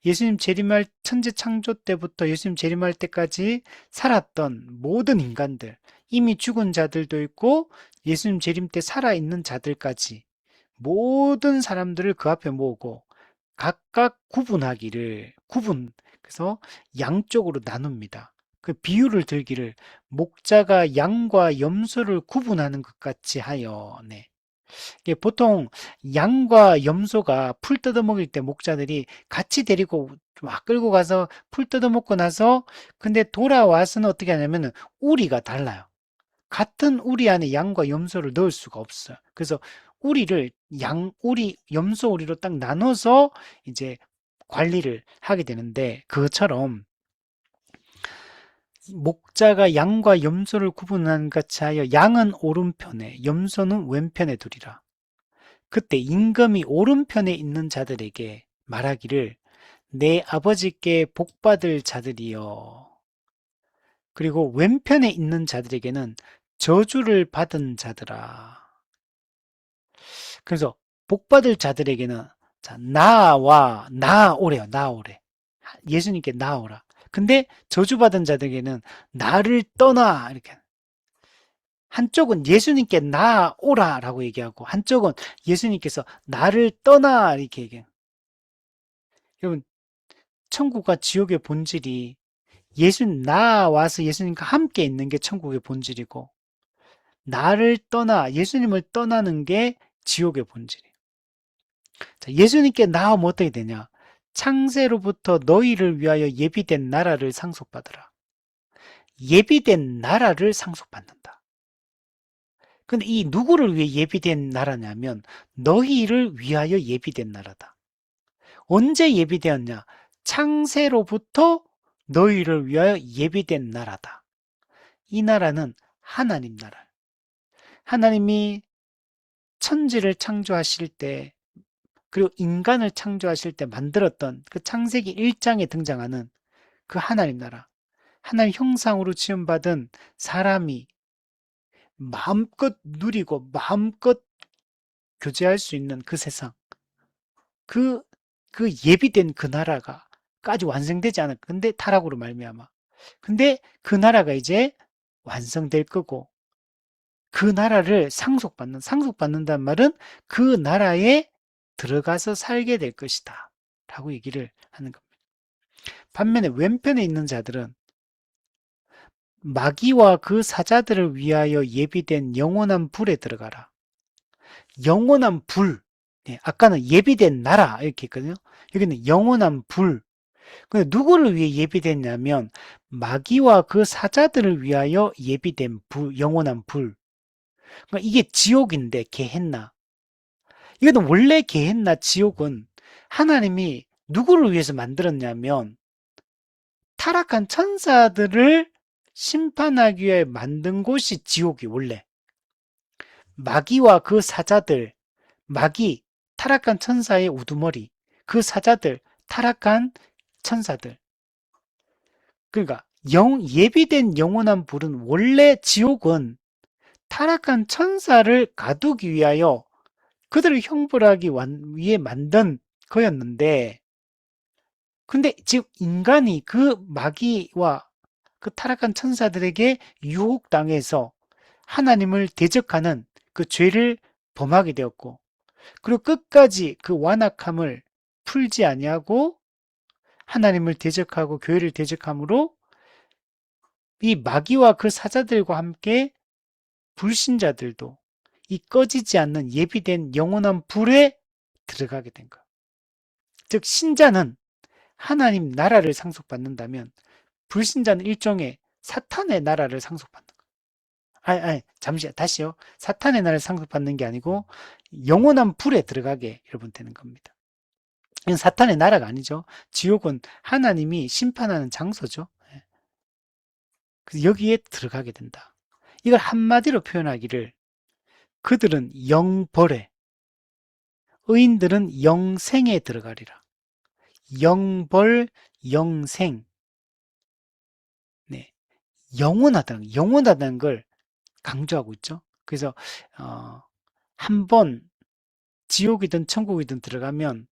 A: 예수님 재림할 천지 창조 때부터 예수님 재림할 때까지 살았던 모든 인간들, 이미 죽은 자들도 있고 예수님 재림 때 살아있는 자들까지 모든 사람들을 그 앞에 모으고 각각 그래서 양쪽으로 나눕니다. 그 비유를 들기를 목자가 양과 염소를 구분하는 것 같이 하여 네. 이게 보통 양과 염소가 풀 뜯어먹을 때 목자들이 같이 데리고 막 끌고 가서 풀 뜯어먹고 나서 근데 돌아와서는 어떻게 하냐면은 우리가 달라요. 같은 우리 안에 양과 염소를 넣을 수가 없어요. 그래서 우리를 우리, 염소 우리로 딱 나눠서 이제 관리를 하게 되는데 그것처럼 목자가 양과 염소를 구분한 같이 하여 양은 오른편에 염소는 왼편에 두리라. 그때 임금이 오른편에 있는 자들에게 말하기를 내 아버지께 복받을 자들이여. 그리고 왼편에 있는 자들에게는 저주를 받은 자들아. 그래서 복받을 자들에게는 자, 나오래요. 나오래. 예수님께 나오라. 근데 저주받은 자들에게는 나를 떠나 이렇게 한쪽은 예수님께 나오라라고 얘기하고 한쪽은 예수님께서 나를 떠나 이렇게 얘기해요. 여러분 천국과 지옥의 본질이 나와서 예수님과 함께 있는 게 천국의 본질이고 나를 떠나 예수님을 떠나는 게 지옥의 본질이에요. 자, 예수님께 나오면 어떻게 되냐? 창세로부터 너희를 위하여 예비된 나라를 상속받으라. 예비된 나라를 상속받는다. 근데 이 누구를 위해 예비된 나라냐면 너희를 위하여 예비된 나라다. 언제 예비되었냐? 창세로부터 너희를 위하여 예비된 나라다. 이 나라는 하나님 나라. 하나님이 천지를 창조하실 때 그리고 인간을 창조하실 때 만들었던 그 창세기 1장에 등장하는 그 하나님 나라. 하나님 형상으로 지음받은 사람이 마음껏 누리고 마음껏 교제할 수 있는 그 세상. 그, 그 예비된 그 나라가 까지 완성되지 않았. 근데 타락으로 말미암아. 근데 그 나라가 이제 완성될 거고 그 나라를 상속받는다는 말은 그 나라에 들어가서 살게 될 것이다. 라고 얘기를 하는 겁니다. 반면에 왼편에 있는 자들은 마귀와 그 사자들을 위하여 예비된 영원한 불에 들어가라. 영원한 불. 네, 아까는 예비된 나라 이렇게 했거든요. 여기는 영원한 불. 근데 누구를 위해 예비됐냐면 마귀와 그 사자들을 위하여 예비된 불, 영원한 불. 그러니까 이게 지옥인데 게헨나. 이거는 원래 게헨나 지옥은 하나님이 누구를 위해서 만들었냐면 타락한 천사들을 심판하기 위해 만든 곳이 지옥이 원래. 마귀와 그 사자들, 마귀, 타락한 천사의 우두머리, 그 사자들, 타락한 천사들. 그러니까 예비된 영원한 불은 원래 지옥은 타락한 천사를 가두기 위하여 그들을 형벌하기 위해 만든 거였는데 근데 지금 인간이 그 마귀와 그 타락한 천사들에게 유혹당해서 하나님을 대적하는 그 죄를 범하게 되었고 그리고 끝까지 그 완악함을 풀지 아니하고 하나님을 대적하고 교회를 대적함으로 이 마귀와 그 사자들과 함께 불신자들도 이 꺼지지 않는 예비된 영원한 불에 들어가게 된 것. 즉 신자는 하나님 나라를 상속받는다면 불신자는 일종의 사탄의 나라를 상속받는 거. 잠시 다시요. 사탄의 나라를 상속받는 게 아니고 영원한 불에 들어가게 여러분 되는 겁니다. 이건 사탄의 나라가 아니죠. 지옥은 하나님이 심판하는 장소죠. 그래서 여기에 들어가게 된다. 이걸 한마디로 표현하기를 그들은 영벌에 의인들은 영생에 들어가리라. 영벌, 영생. 네. 영원하다는 걸 강조하고 있죠. 그래서, 한 번 지옥이든 천국이든 들어가면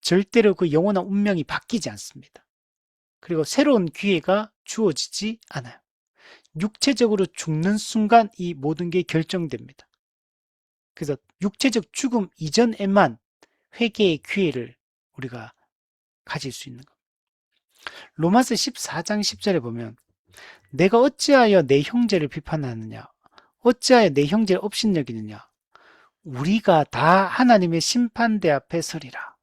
A: 절대로 그 영원한 운명이 바뀌지 않습니다. 그리고 새로운 기회가 주어지지 않아요. 육체적으로 죽는 순간 이 모든 게 결정됩니다. 그래서 육체적 죽음 이전에만 회개의 기회를 우리가 가질 수 있는 겁니다. 로마서 14장 10절에 보면 내가 어찌하여 내 형제를 비판하느냐 어찌하여 내 형제를 업신여기느냐 우리가 다 하나님의 심판대 앞에 서리라.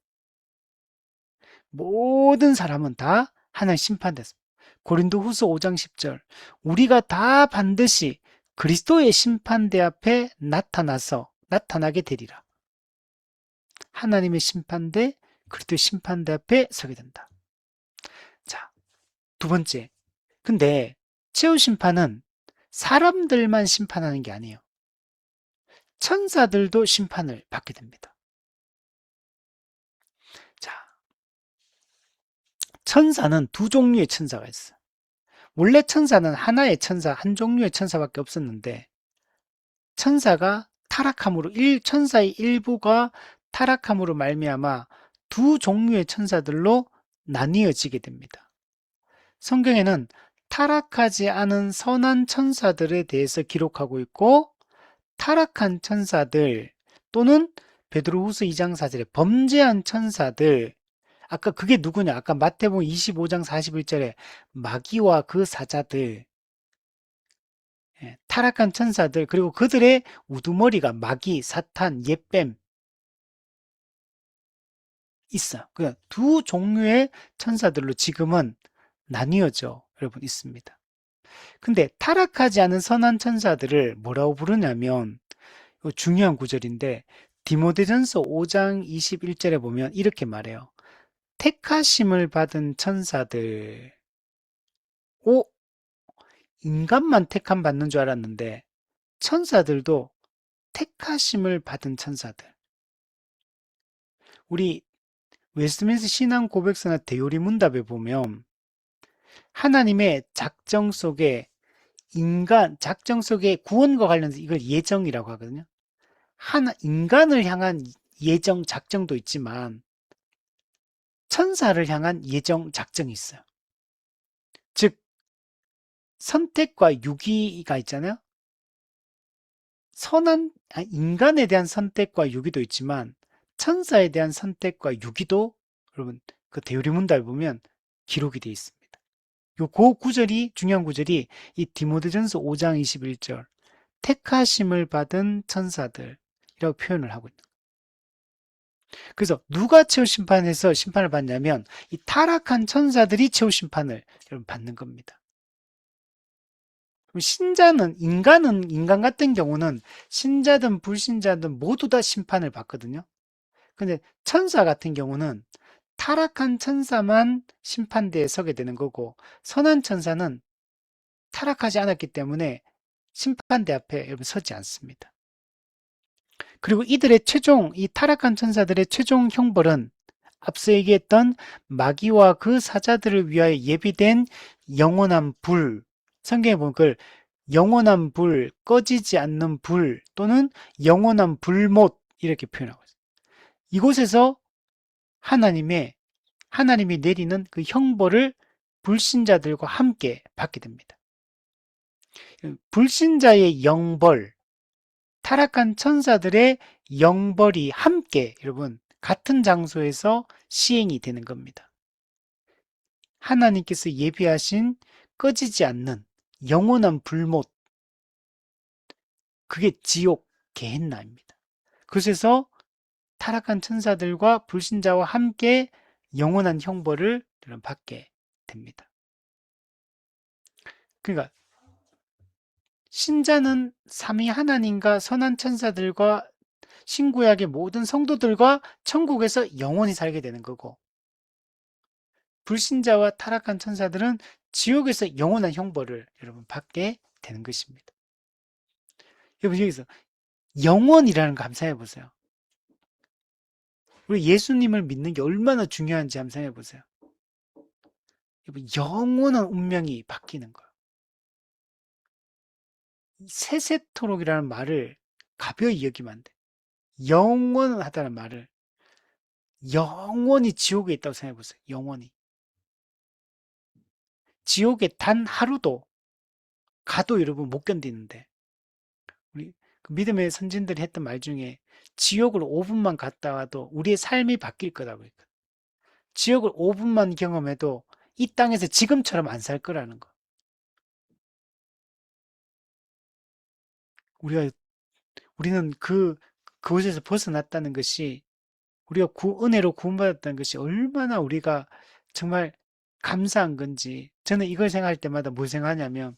A: 모든 사람은 다 하나님 심판됐습니다. 고린도후서 5장 10절. 우리가 다 반드시 그리스도의 심판대 앞에 나타나게 되리라. 하나님의 심판대, 그리스도의 심판대 앞에 서게 된다. 자, 두 번째. 근데 최후 심판은 사람들만 심판하는 게 아니에요. 천사들도 심판을 받게 됩니다. 자, 천사는 두 종류의 천사가 있어요. 원래 천사는 하나의 천사, 한 종류의 천사밖에 없었는데 천사가 타락함으로 천사의 일부가 타락함으로 말미암아 두 종류의 천사들로 나뉘어지게 됩니다. 성경에는 타락하지 않은 선한 천사들에 대해서 기록하고 있고 타락한 천사들 또는 베드로후서 2장 4절에 범죄한 천사들 아까 그게 누구냐? 아까 마태복음 25장 41절에 마귀와 그 사자들 타락한 천사들 그리고 그들의 우두머리가 마귀, 사탄, 옛뱀 있어. 그 두 종류의 천사들로 지금은 나뉘어져 여러분 있습니다. 근데 타락하지 않은 선한 천사들을 뭐라고 부르냐면 중요한 구절인데 디모데전서 5장 21절에 보면 이렇게 말해요. 택하심을 받은 천사들. 오, 인간만 택함 받는 줄 알았는데 천사들도 택하심을 받은 천사들. 우리 웨스트민스 신앙 고백서나 대요리 문답에 보면 하나님의 작정 속에 구원과 관련해서 이걸 예정이라고 하거든요. 인간을 향한 예정, 작정도 있지만 천사를 향한 예정, 작정이 있어요. 즉, 선택과 유기가 있잖아요. 인간에 대한 선택과 유기도 있지만 천사에 대한 선택과 유기도 여러분 그 대요리문답에 보면 기록이 되어 있습니다. 그 구절이 중요한 구절이 이 디모데전서 5장 21절 택하심을 받은 천사들이라고 표현을 하고 있는 거예요. 그래서 누가 최후 심판에서 심판을 받냐면 이 타락한 천사들이 최후 심판을 여러분 받는 겁니다. 인간 같은 경우는 신자든 불신자든 모두 다 심판을 받거든요. 근데 천사 같은 경우는 타락한 천사만 심판대에 서게 되는 거고, 선한 천사는 타락하지 않았기 때문에 심판대 앞에 여러분 서지 않습니다. 그리고 이 타락한 천사들의 최종 형벌은 앞서 얘기했던 마귀와 그 사자들을 위하여 예비된 영원한 불, 성경에 보면 그걸 영원한 불, 꺼지지 않는 불 또는 영원한 불못 이렇게 표현하고 있어요. 이곳에서 하나님이 내리는 그 형벌을 불신자들과 함께 받게 됩니다. 불신자의 영벌, 타락한 천사들의 영벌이 함께 여러분 같은 장소에서 시행이 되는 겁니다. 하나님께서 예비하신 꺼지지 않는 영원한 불못, 그게 지옥 게헨나입니다. 그래서 타락한 천사들과 불신자와 함께 영원한 형벌을 받게 됩니다. 그러니까 신자는 삼위 하나님과 선한 천사들과 신구약의 모든 성도들과 천국에서 영원히 살게 되는 거고 불신자와 타락한 천사들은 지옥에서 영원한 형벌을 여러분 받게 되는 것입니다. 여러분 여기서 영원이라는 거 한번 생각해 보세요. 우리 예수님을 믿는 게 얼마나 중요한지 한번 생각해 보세요. 여러분 영원한 운명이 바뀌는 거예요. 세세토록이라는 말을 가벼이 여기면 안 돼. 영원하다는 말을 영원히 지옥에 있다고 생각해 보세요. 영원히. 지옥에 단 하루도 가도 여러분 못 견디는데 우리 그 믿음의 선진들이 했던 말 중에 지옥을 5분만 갔다 와도 우리의 삶이 바뀔 거라고 했거든. 지옥을 5분만 경험해도 이 땅에서 지금처럼 안 살 거라는 거. 우리는 그곳에서 벗어났다는 것이 우리가 은혜로 구원받았다는 것이 얼마나 우리가 정말 감사한 건지 저는 이걸 생각할 때마다 뭘 생각하냐면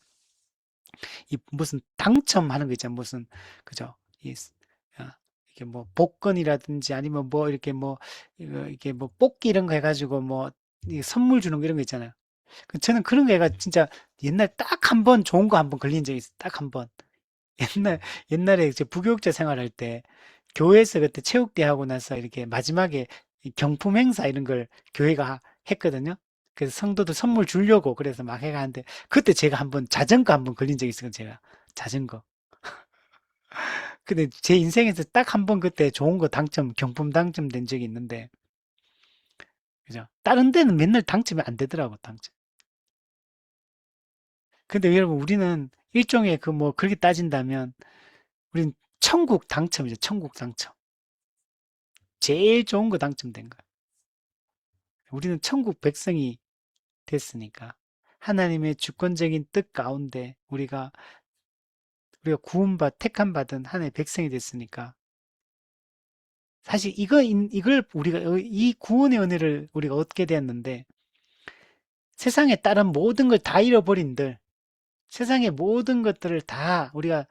A: 이 무슨 당첨하는 거 있잖아요. 무슨 그죠? 이게 뭐 복권이라든지 아니면 뭐 이렇게 뭐 이게 뭐 뽑기 이런 거 해가지고 뭐 선물 주는 거 이런 거 있잖아요. 저는 그런 거 해가 진짜 옛날 딱 한 번 좋은 거 한 번 걸린 적이 있어요. 딱 한 번. 옛날에 이제 부교육자 생활할 때 교회에서 그때 체육대 하고 나서 이렇게 마지막에 이 경품 행사 이런 걸 교회가 했거든요. 그래서 성도들 선물 주려고 그래서 막 해가는데 그때 제가 한번 자전거 한번 걸린 적이 있어요. 제가 자전거. 근데 제 인생에서 딱 한 번 그때 좋은 거 당첨 경품 당첨된 적이 있는데 그죠? 다른 데는 맨날 당첨이 안 되더라고 당첨. 근데 여러분 우리는 일종의 그 뭐 그렇게 따진다면 우린 천국 당첨이죠. 천국 당첨. 제일 좋은 거 당첨된 거야. 우리는 천국 백성이 됐으니까. 하나님의 주권적인 뜻 가운데 우리가 택함 받은 하나님의 백성이 됐으니까. 사실 이걸 우리가 이 구원의 은혜를 우리가 얻게 되었는데 세상에 다른 모든 걸 다 잃어버린들 세상의 모든 것들을 다 우리가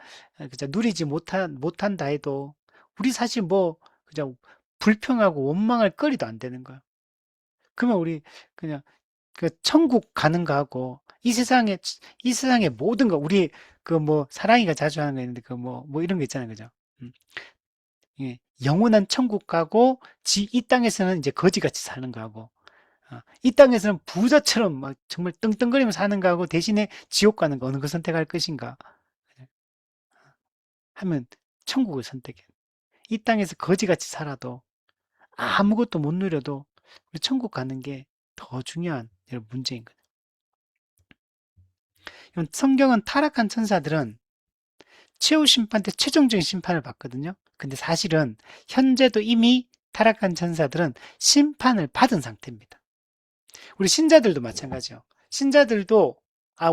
A: 그저 누리지 못한다 해도 우리 사실 뭐 그저 불평하고 원망할 거리도 안 되는 거야. 그러면 우리 그냥 그 천국 가는 거하고 이 세상의 모든 거 우리 그 뭐 사랑이가 자주 하는 거 있는데 그 뭐 이런 거 있잖아요, 그죠? 음, 예, 영원한 천국 가고 이 땅에서는 이제 거지같이 사는 거하고 이 땅에서는 부자처럼 막 정말 떵떵거리면서 사는 거하고 대신에 지옥 가는 거 어느 거 선택할 것인가 하면 천국을 선택해. 이 땅에서 거지같이 살아도 아무것도 못 누려도 우리 천국 가는 게 더 중요한 이런 문제인 거예요. 성경은 타락한 천사들은 최후 심판 때 최종적인 심판을 받거든요. 근데 사실은 현재도 이미 타락한 천사들은 심판을 받은 상태입니다. 우리 신자들도 마찬가지요. 신자들도,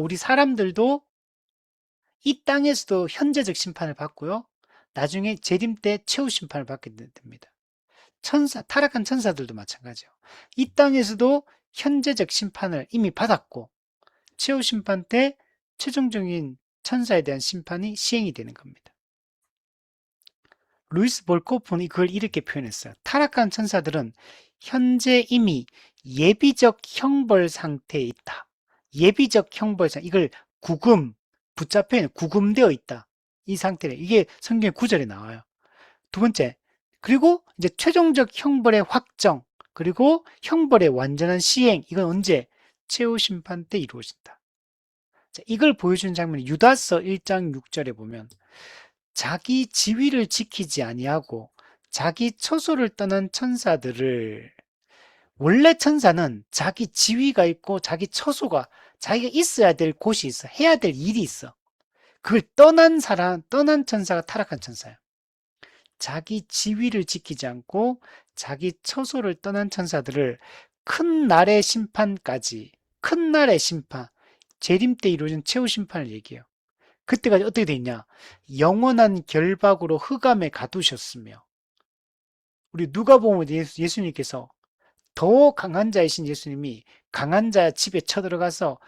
A: 우리 사람들도 이 땅에서도 현재적 심판을 받고요. 나중에 재림 때 최후 심판을 받게 됩니다. 타락한 천사들도 마찬가지요. 이 땅에서도 현재적 심판을 이미 받았고, 최후 심판 때 최종적인 천사에 대한 심판이 시행이 되는 겁니다. 루이스 볼코프는 그걸 이렇게 표현했어요. 타락한 천사들은 현재 이미 예비적 형벌 상태에 있다. 예비적 형벌상 이걸 붙잡혀 있는 구금되어 있다. 이 상태를 이게 성경의 구절에 나와요. 두 번째, 그리고 이제 최종적 형벌의 확정, 그리고 형벌의 완전한 시행, 이건 언제? 최후 심판 때 이루어진다. 자, 이걸 보여주는 장면이 유다서 1장 6절에 보면 자기 지위를 지키지 아니하고 자기 처소를 떠난 천사들을 원래 천사는 자기 지위가 있고 자기 처소가 자기가 있어야 될 곳이 있어. 해야 될 일이 있어. 그걸 떠난 천사가 타락한 천사예요. 자기 지위를 지키지 않고 자기 처소를 떠난 천사들을 큰 날의 심판까지, 큰 날의 심판, 재림 때 이루어진 최후 심판을 얘기해요. 그때까지 어떻게 돼 있냐? 영원한 결박으로 흑암에 가두셨으며, 우리 누가 보면 예수님께서 더 강한 자이신 예수님이 강한 자 집에 쳐들어가서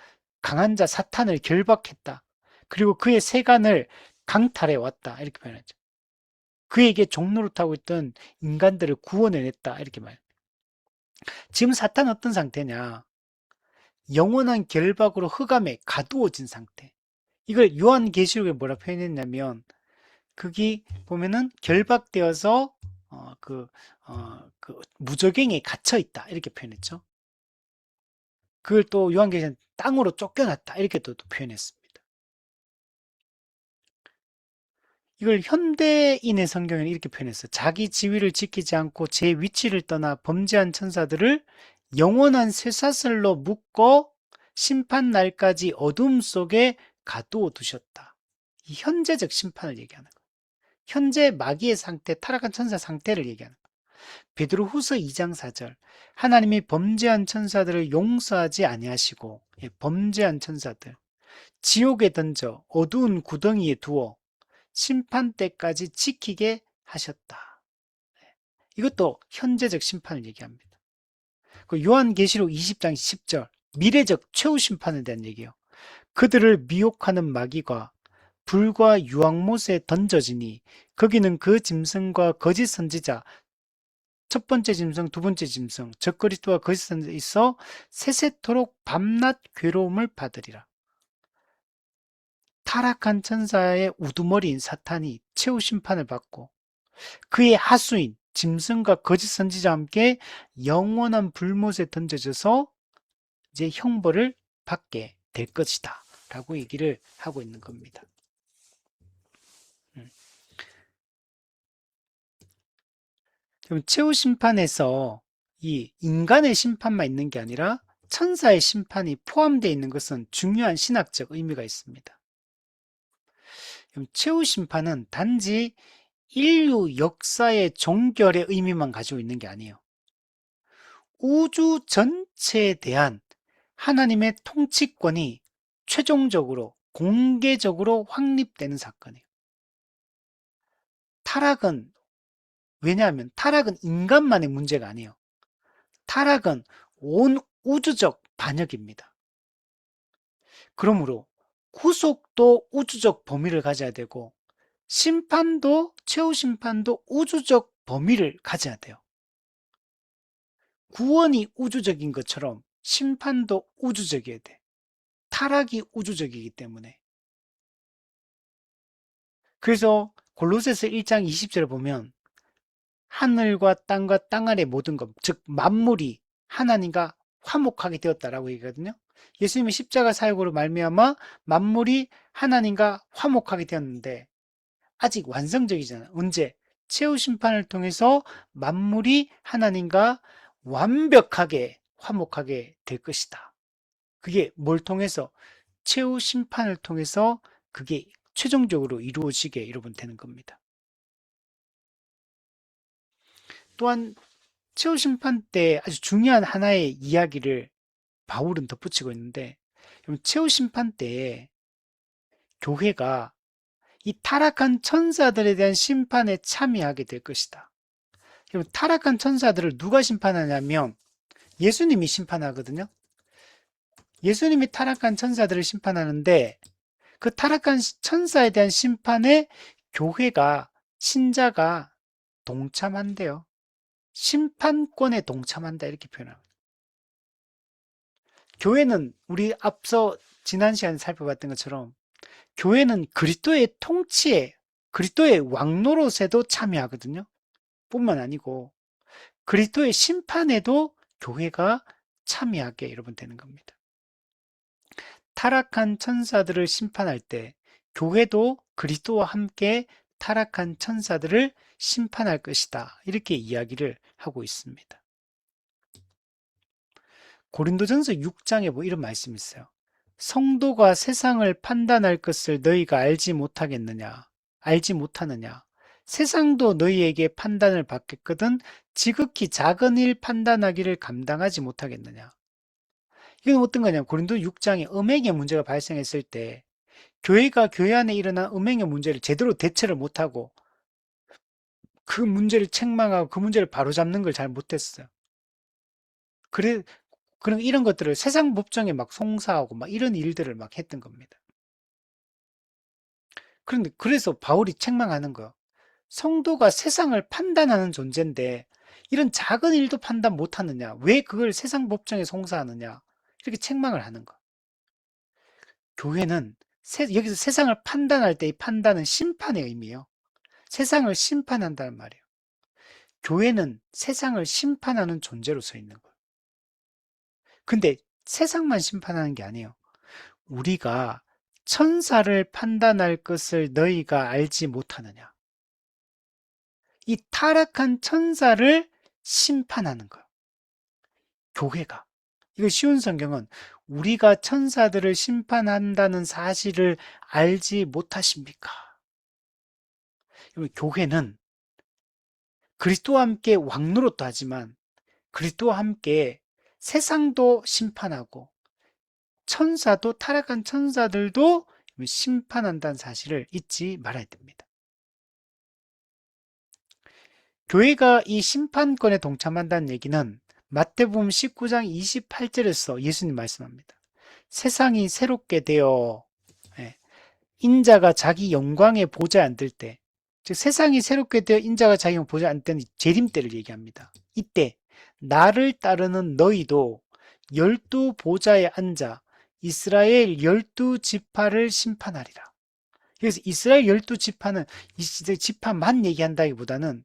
A: 강한 자 사탄을 결박했다. 그리고 그의 세간을 강탈해 왔다. 이렇게 표현하죠. 그에게 종노릇하고 있던 인간들을 구원해냈다. 이렇게 말해요. 지금 사탄은 어떤 상태냐? 영원한 결박으로 흑암에 가두어진 상태. 이걸 요한계시록에 뭐라 표현했냐면 거기 보면은 결박되어서 무저갱에 갇혀 있다 이렇게 표현했죠. 그걸 또 요한계시록 땅으로 쫓겨났다 이렇게 또 표현했습니다. 이걸 현대인의 성경에는 이렇게 표현했어요. 자기 지위를 지키지 않고 제 위치를 떠나 범죄한 천사들을 영원한 쇠사슬로 묶어 심판 날까지 어둠 속에 가두어 두셨다. 이 현재적 심판을 얘기하는 거예요. 현재 마귀의 상태, 타락한 천사 상태를 얘기하는 거예요. 베드로후서 2장 4절 하나님이 범죄한 천사들을 용서하지 아니하시고 범죄한 천사들 지옥에 던져 어두운 구덩이에 두어 심판 때까지 지키게 하셨다. 이것도 현재적 심판을 얘기합니다. 그 요한계시록 20장 10절 미래적 최후 심판에 대한 얘기예요. 그들을 미혹하는 마귀가 불과 유황못에 던져지니 거기는 그 짐승과 거짓 선지자 첫 번째 짐승, 두 번째 짐승, 적 그리스도와 거짓 선지자 있어 세세토록 밤낮 괴로움을 받으리라. 타락한 천사의 우두머리인 사탄이 최후 심판을 받고 그의 하수인 짐승과 거짓 선지자와 함께 영원한 불못에 던져져서 이제 형벌을 받게 될 것이다 라고 얘기를 하고 있는 겁니다. 그럼 최후 심판에서 이 인간의 심판만 있는 게 아니라 천사의 심판이 포함되어 있는 것은 중요한 신학적 의미가 있습니다. 그럼 최후 심판은 단지 인류 역사의 종결의 의미만 가지고 있는 게 아니에요. 우주 전체에 대한 하나님의 통치권이 최종적으로 공개적으로 확립되는 사건이에요. 타락은 왜냐하면 타락은 인간만의 문제가 아니에요. 타락은 온 우주적 반역입니다. 그러므로 구속도 우주적 범위를 가져야 되고 심판도 최후 심판도 우주적 범위를 가져야 돼요. 구원이 우주적인 것처럼 심판도 우주적이어야 돼. 타락이 우주적이기 때문에. 그래서 골로새서 1장 20절을 보면 하늘과 땅과 땅 아래 모든 것, 즉 만물이 하나님과 화목하게 되었다라고 얘기하거든요. 예수님의 십자가 사역으로 말미암아 만물이 하나님과 화목하게 되었는데 아직 완성적이잖아요. 언제? 최후 심판을 통해서 만물이 하나님과 완벽하게 화목하게 될 것이다. 그게 뭘 통해서? 최후 심판을 통해서 그게 최종적으로 이루어지게 여러분 되는 겁니다. 또한 최후 심판 때 아주 중요한 하나의 이야기를 바울은 덧붙이고 있는데 최후 심판 때 교회가 이 타락한 천사들에 대한 심판에 참여하게 될 것이다. 타락한 천사들을 누가 심판하냐면 예수님이 심판하거든요. 예수님이 타락한 천사들을 심판하는데 그 타락한 천사에 대한 심판에 교회가 신자가 동참한대요. 심판권에 동참한다 이렇게 표현합니다. 교회는 우리 앞서 지난 시간에 살펴봤던 것처럼 교회는 그리스도의 통치에 그리스도의 왕노릇에도 참여하거든요. 뿐만 아니고 그리스도의 심판에도 교회가 참여하게 여러분 되는 겁니다. 타락한 천사들을 심판할 때 교회도 그리스도와 함께 타락한 천사들을 심판할 것이다. 이렇게 이야기를 하고 있습니다. 고린도전서 6장에 뭐 이런 말씀이 있어요. 성도가 세상을 판단할 것을 너희가 알지 못하겠느냐? 알지 못하느냐? 세상도 너희에게 판단을 받겠거든 지극히 작은 일 판단하기를 감당하지 못하겠느냐? 이건 어떤 거냐면 고린도 6장에 음행의 문제가 발생했을 때 교회가 교회 안에 일어난 음행의 문제를 제대로 대처를 못하고 그 문제를 책망하고 그 문제를 바로잡는 걸 잘 못했어요. 그래, 그런 이런 것들을 세상 법정에 막 송사하고 막 이런 일들을 막 했던 겁니다. 그런데 그래서 바울이 책망하는 거예요. 성도가 세상을 판단하는 존재인데 이런 작은 일도 판단 못하느냐? 왜 그걸 세상 법정에 송사하느냐? 이렇게 책망을 하는 거. 교회는 여기서 세상을 판단할 때 이 판단은 심판의 의미예요. 세상을 심판한다는 말이에요. 교회는 세상을 심판하는 존재로 서 있는 거예요. 근데 세상만 심판하는 게 아니에요. 우리가 천사를 판단할 것을 너희가 알지 못하느냐. 이 타락한 천사를 심판하는 거예요. 교회가. 이거 쉬운 성경은 우리가 천사들을 심판한다는 사실을 알지 못하십니까? 교회는 그리스도와 함께 왕노릇도 하지만 그리스도와 함께 세상도 심판하고 천사도 타락한 천사들도 심판한다는 사실을 잊지 말아야 됩니다. 교회가 이 심판권에 동참한다는 얘기는 마태복음 19장 28절에서 예수님 말씀합니다. 세상이 새롭게 되어 예, 인자가 자기 영광의 보좌에 앉을 때, 즉 세상이 새롭게 되어 인자가 자기 영광의 보좌에 앉을 때는 재림 때를 얘기합니다. 이때 나를 따르는 너희도 열두 보좌에 앉아 이스라엘 열두 지파를 심판하리라. 그래서 이스라엘 열두 지파는 이 지파만 얘기한다기보다는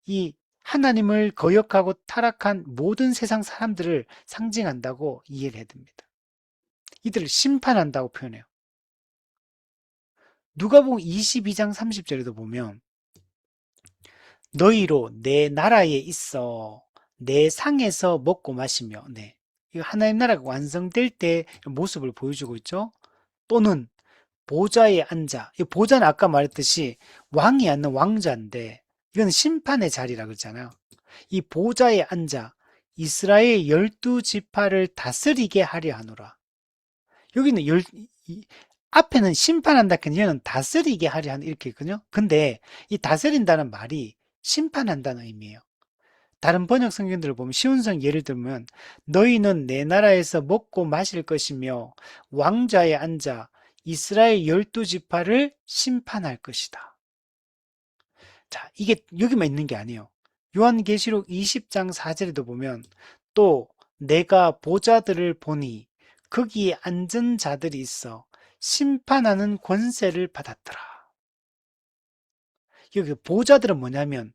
A: 이 하나님을 거역하고 타락한 모든 세상 사람들을 상징한다고 이해를 해야 됩니다. 이들을 심판한다고 표현해요. 누가복음 22장 30절에도 보면 너희로 내 나라에 있어 내 상에서 먹고 마시며 네. 이거 하나님 나라가 완성될 때 모습을 보여주고 있죠. 또는 보좌에 앉아. 이 보좌는 아까 말했듯이 왕이 앉는 왕자인데 이건 심판의 자리라 그러잖아요. 이 보좌에 앉아 이스라엘 열두 지파를 다스리게 하려 하노라. 여기는 앞에는 심판한다 그녀는 다스리게 하려 하는 이렇게 있거든요. 근데 이 다스린다는 말이 심판한다는 의미예요. 다른 번역 성경들을 보면 쉬운 성 예를 들면 너희는 내 나라에서 먹고 마실 것이며 왕좌에 앉아 이스라엘 열두 지파를 심판할 것이다. 자, 이게 여기만 있는 게 아니에요. 요한계시록 20장 4절에도 보면 또 내가 보좌들을 보니 거기에 앉은 자들이 있어 심판하는 권세를 받았더라. 여기 보좌들은 뭐냐면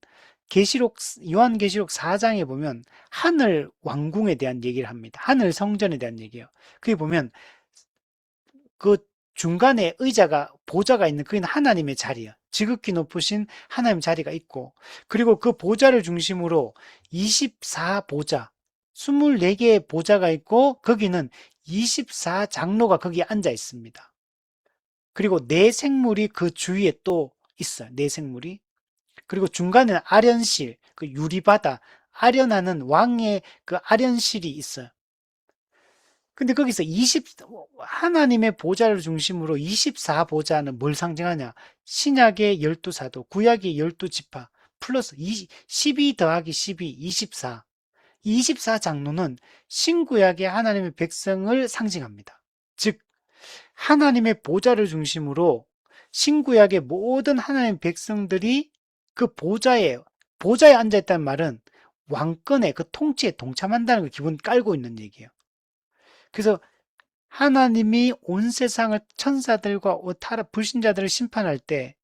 A: 요한계시록 4장에 보면 하늘 왕궁에 대한 얘기를 합니다. 하늘 성전에 대한 얘기예요. 거기 보면 그 중간에 보좌가 있는 그게 하나님의 자리예요. 지극히 높으신 하나님 자리가 있고 그리고 그 보좌를 중심으로 24보좌 24개의 보좌가 있고 거기는 24장로가 거기에 앉아 있습니다. 그리고 네 생물이 그 주위에 또 있어요. 네 생물이. 그리고 중간에는 아련실, 그 유리바다, 아련하는 왕의 그 아련실이 있어요. 근데 거기서 하나님의 보좌를 중심으로 24보좌는 뭘 상징하냐? 신약의 12사도, 구약의 12지파, 플러스 12 더하기 12, 24. 24장로는 신구약의 하나님의 백성을 상징합니다. 즉, 하나님의 보좌를 중심으로 신구약의 모든 하나님의 백성들이 그 보좌에 앉아있다는 말은 왕권의 그 통치에 동참한다는 걸 기본 깔고 있는 얘기예요. 그래서 하나님이 온 세상을 천사들과 불신자들을 심판할 때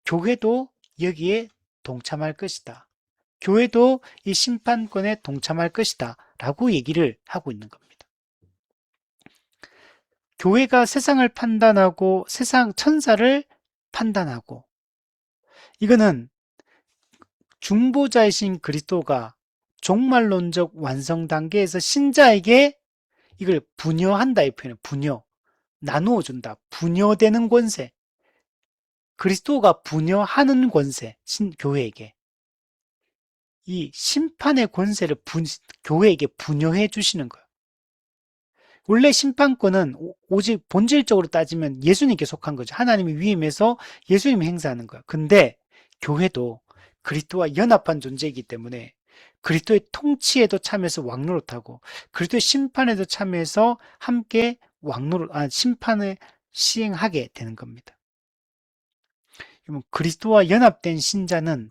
A: 교회도 여기에 동참할 것이다. 교회도 이 심판권에 동참할 것이다. 라고 얘기를 하고 있는 겁니다. 교회가 세상을 판단하고 세상 천사를 판단하고 이거는 중보자이신 그리스도가 종말론적 완성 단계에서 신자에게 이걸 분여한다 이 표현은 분여 나누어 준다 분여되는 권세 그리스도가 분여하는 권세 교회에게 이 심판의 권세를 교회에게 분여해 주시는 거예요. 원래 심판권은 오직 본질적으로 따지면 예수님께 속한 거죠. 하나님이 위임해서 예수님이 행사하는 거예요. 근데 교회도 그리스도와 연합한 존재이기 때문에 그리스도의 통치에도 참여해서 왕노릇하고 그리스도의 심판에도 참여해서 함께 심판을 시행하게 되는 겁니다. 그리스도와 연합된 신자는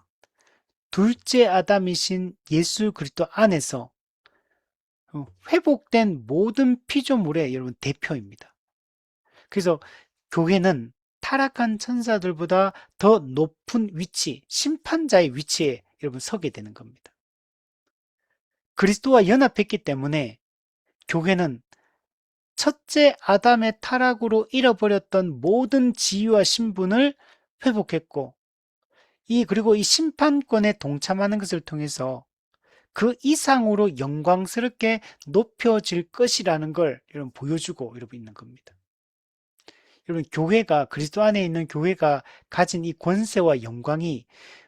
A: 둘째 아담이신 예수 그리스도 안에서 회복된 모든 피조물의 여러분 대표입니다. 그래서 교회는 타락한 천사들보다 더 높은 위치, 심판자의 위치에 여러분 서게 되는 겁니다. 그리스도와 연합했기 때문에 교회는 첫째 아담의 타락으로 잃어버렸던 모든 지위와 신분을 회복했고 그리고 이 심판권에 동참하는 것을 통해서 그 이상으로 영광스럽게 높여질 것이라는 걸 여러분 보여주고 여러분 있는 겁니다. 여러분 교회가 그리스도 안에 있는 교회가 가진 이 권세와 영광이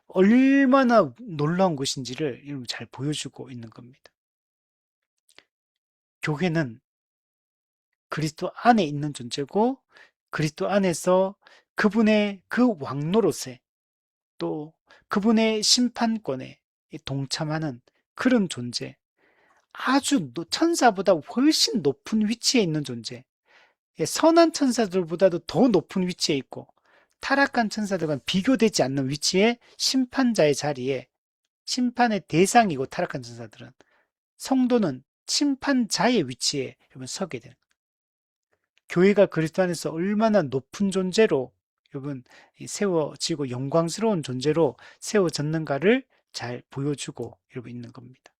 A: 얼마나 놀라운 것인지를 여러분 잘 보여주고 있는 겁니다. 교회는 그리스도 안에 있는 존재고 그리스도 안에서 그분의 그 왕노릇에 또 그분의 심판권에 동참하는 그런 존재, 아주 천사보다 훨씬 높은 위치에 있는 존재, 선한 천사들보다도 더 높은 위치에 있고 타락한 천사들과는 비교되지 않는 위치에 심판자의 자리에 심판의 대상이고 타락한 천사들은 성도는 심판자의 위치에 여러분 서게 되는 거예요. 교회가 그리스도 안에서 얼마나 높은 존재로 여러분 세워지고 영광스러운 존재로 세워졌는가를 잘 보여주고 여러분 있는 겁니다.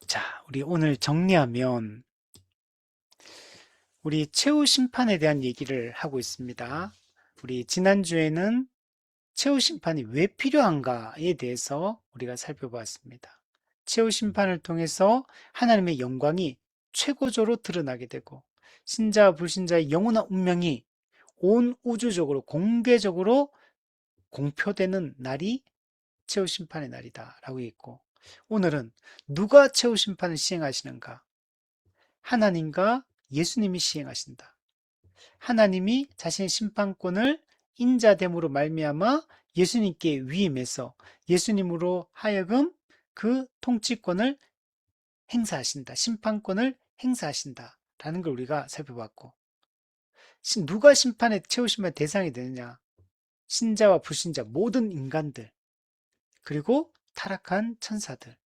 A: 자, 우리 오늘 정리하면 우리 최후 심판에 대한 얘기를 하고 있습니다. 우리 지난주에는 최후 심판이 왜 필요한가에 대해서 우리가 살펴보았습니다. 최후 심판을 통해서 하나님의 영광이 최고조로 드러나게 되고 신자와 불신자의 영원한 운명이 온 우주적으로 공개적으로 공표되는 날이 최후 심판의 날이다라고 했고 오늘은 누가 최후 심판을 시행하시는가? 하나님과 예수님이 시행하신다. 하나님이 자신의 심판권을 인자됨으로 말미암아 예수님께 위임해서 예수님으로 하여금 그 통치권을 행사하신다. 심판권을 행사하신다라는 걸 우리가 살펴봤고 누가 심판의 최후 심판의 대상이 되느냐? 신자와 불신자 모든 인간들 그리고 타락한 천사들.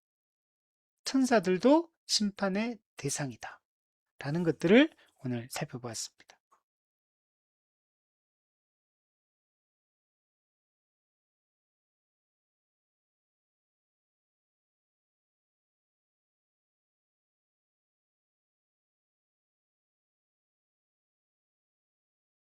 A: 천사들도 심판의 대상이다. 라는 것들을 오늘 살펴보았습니다.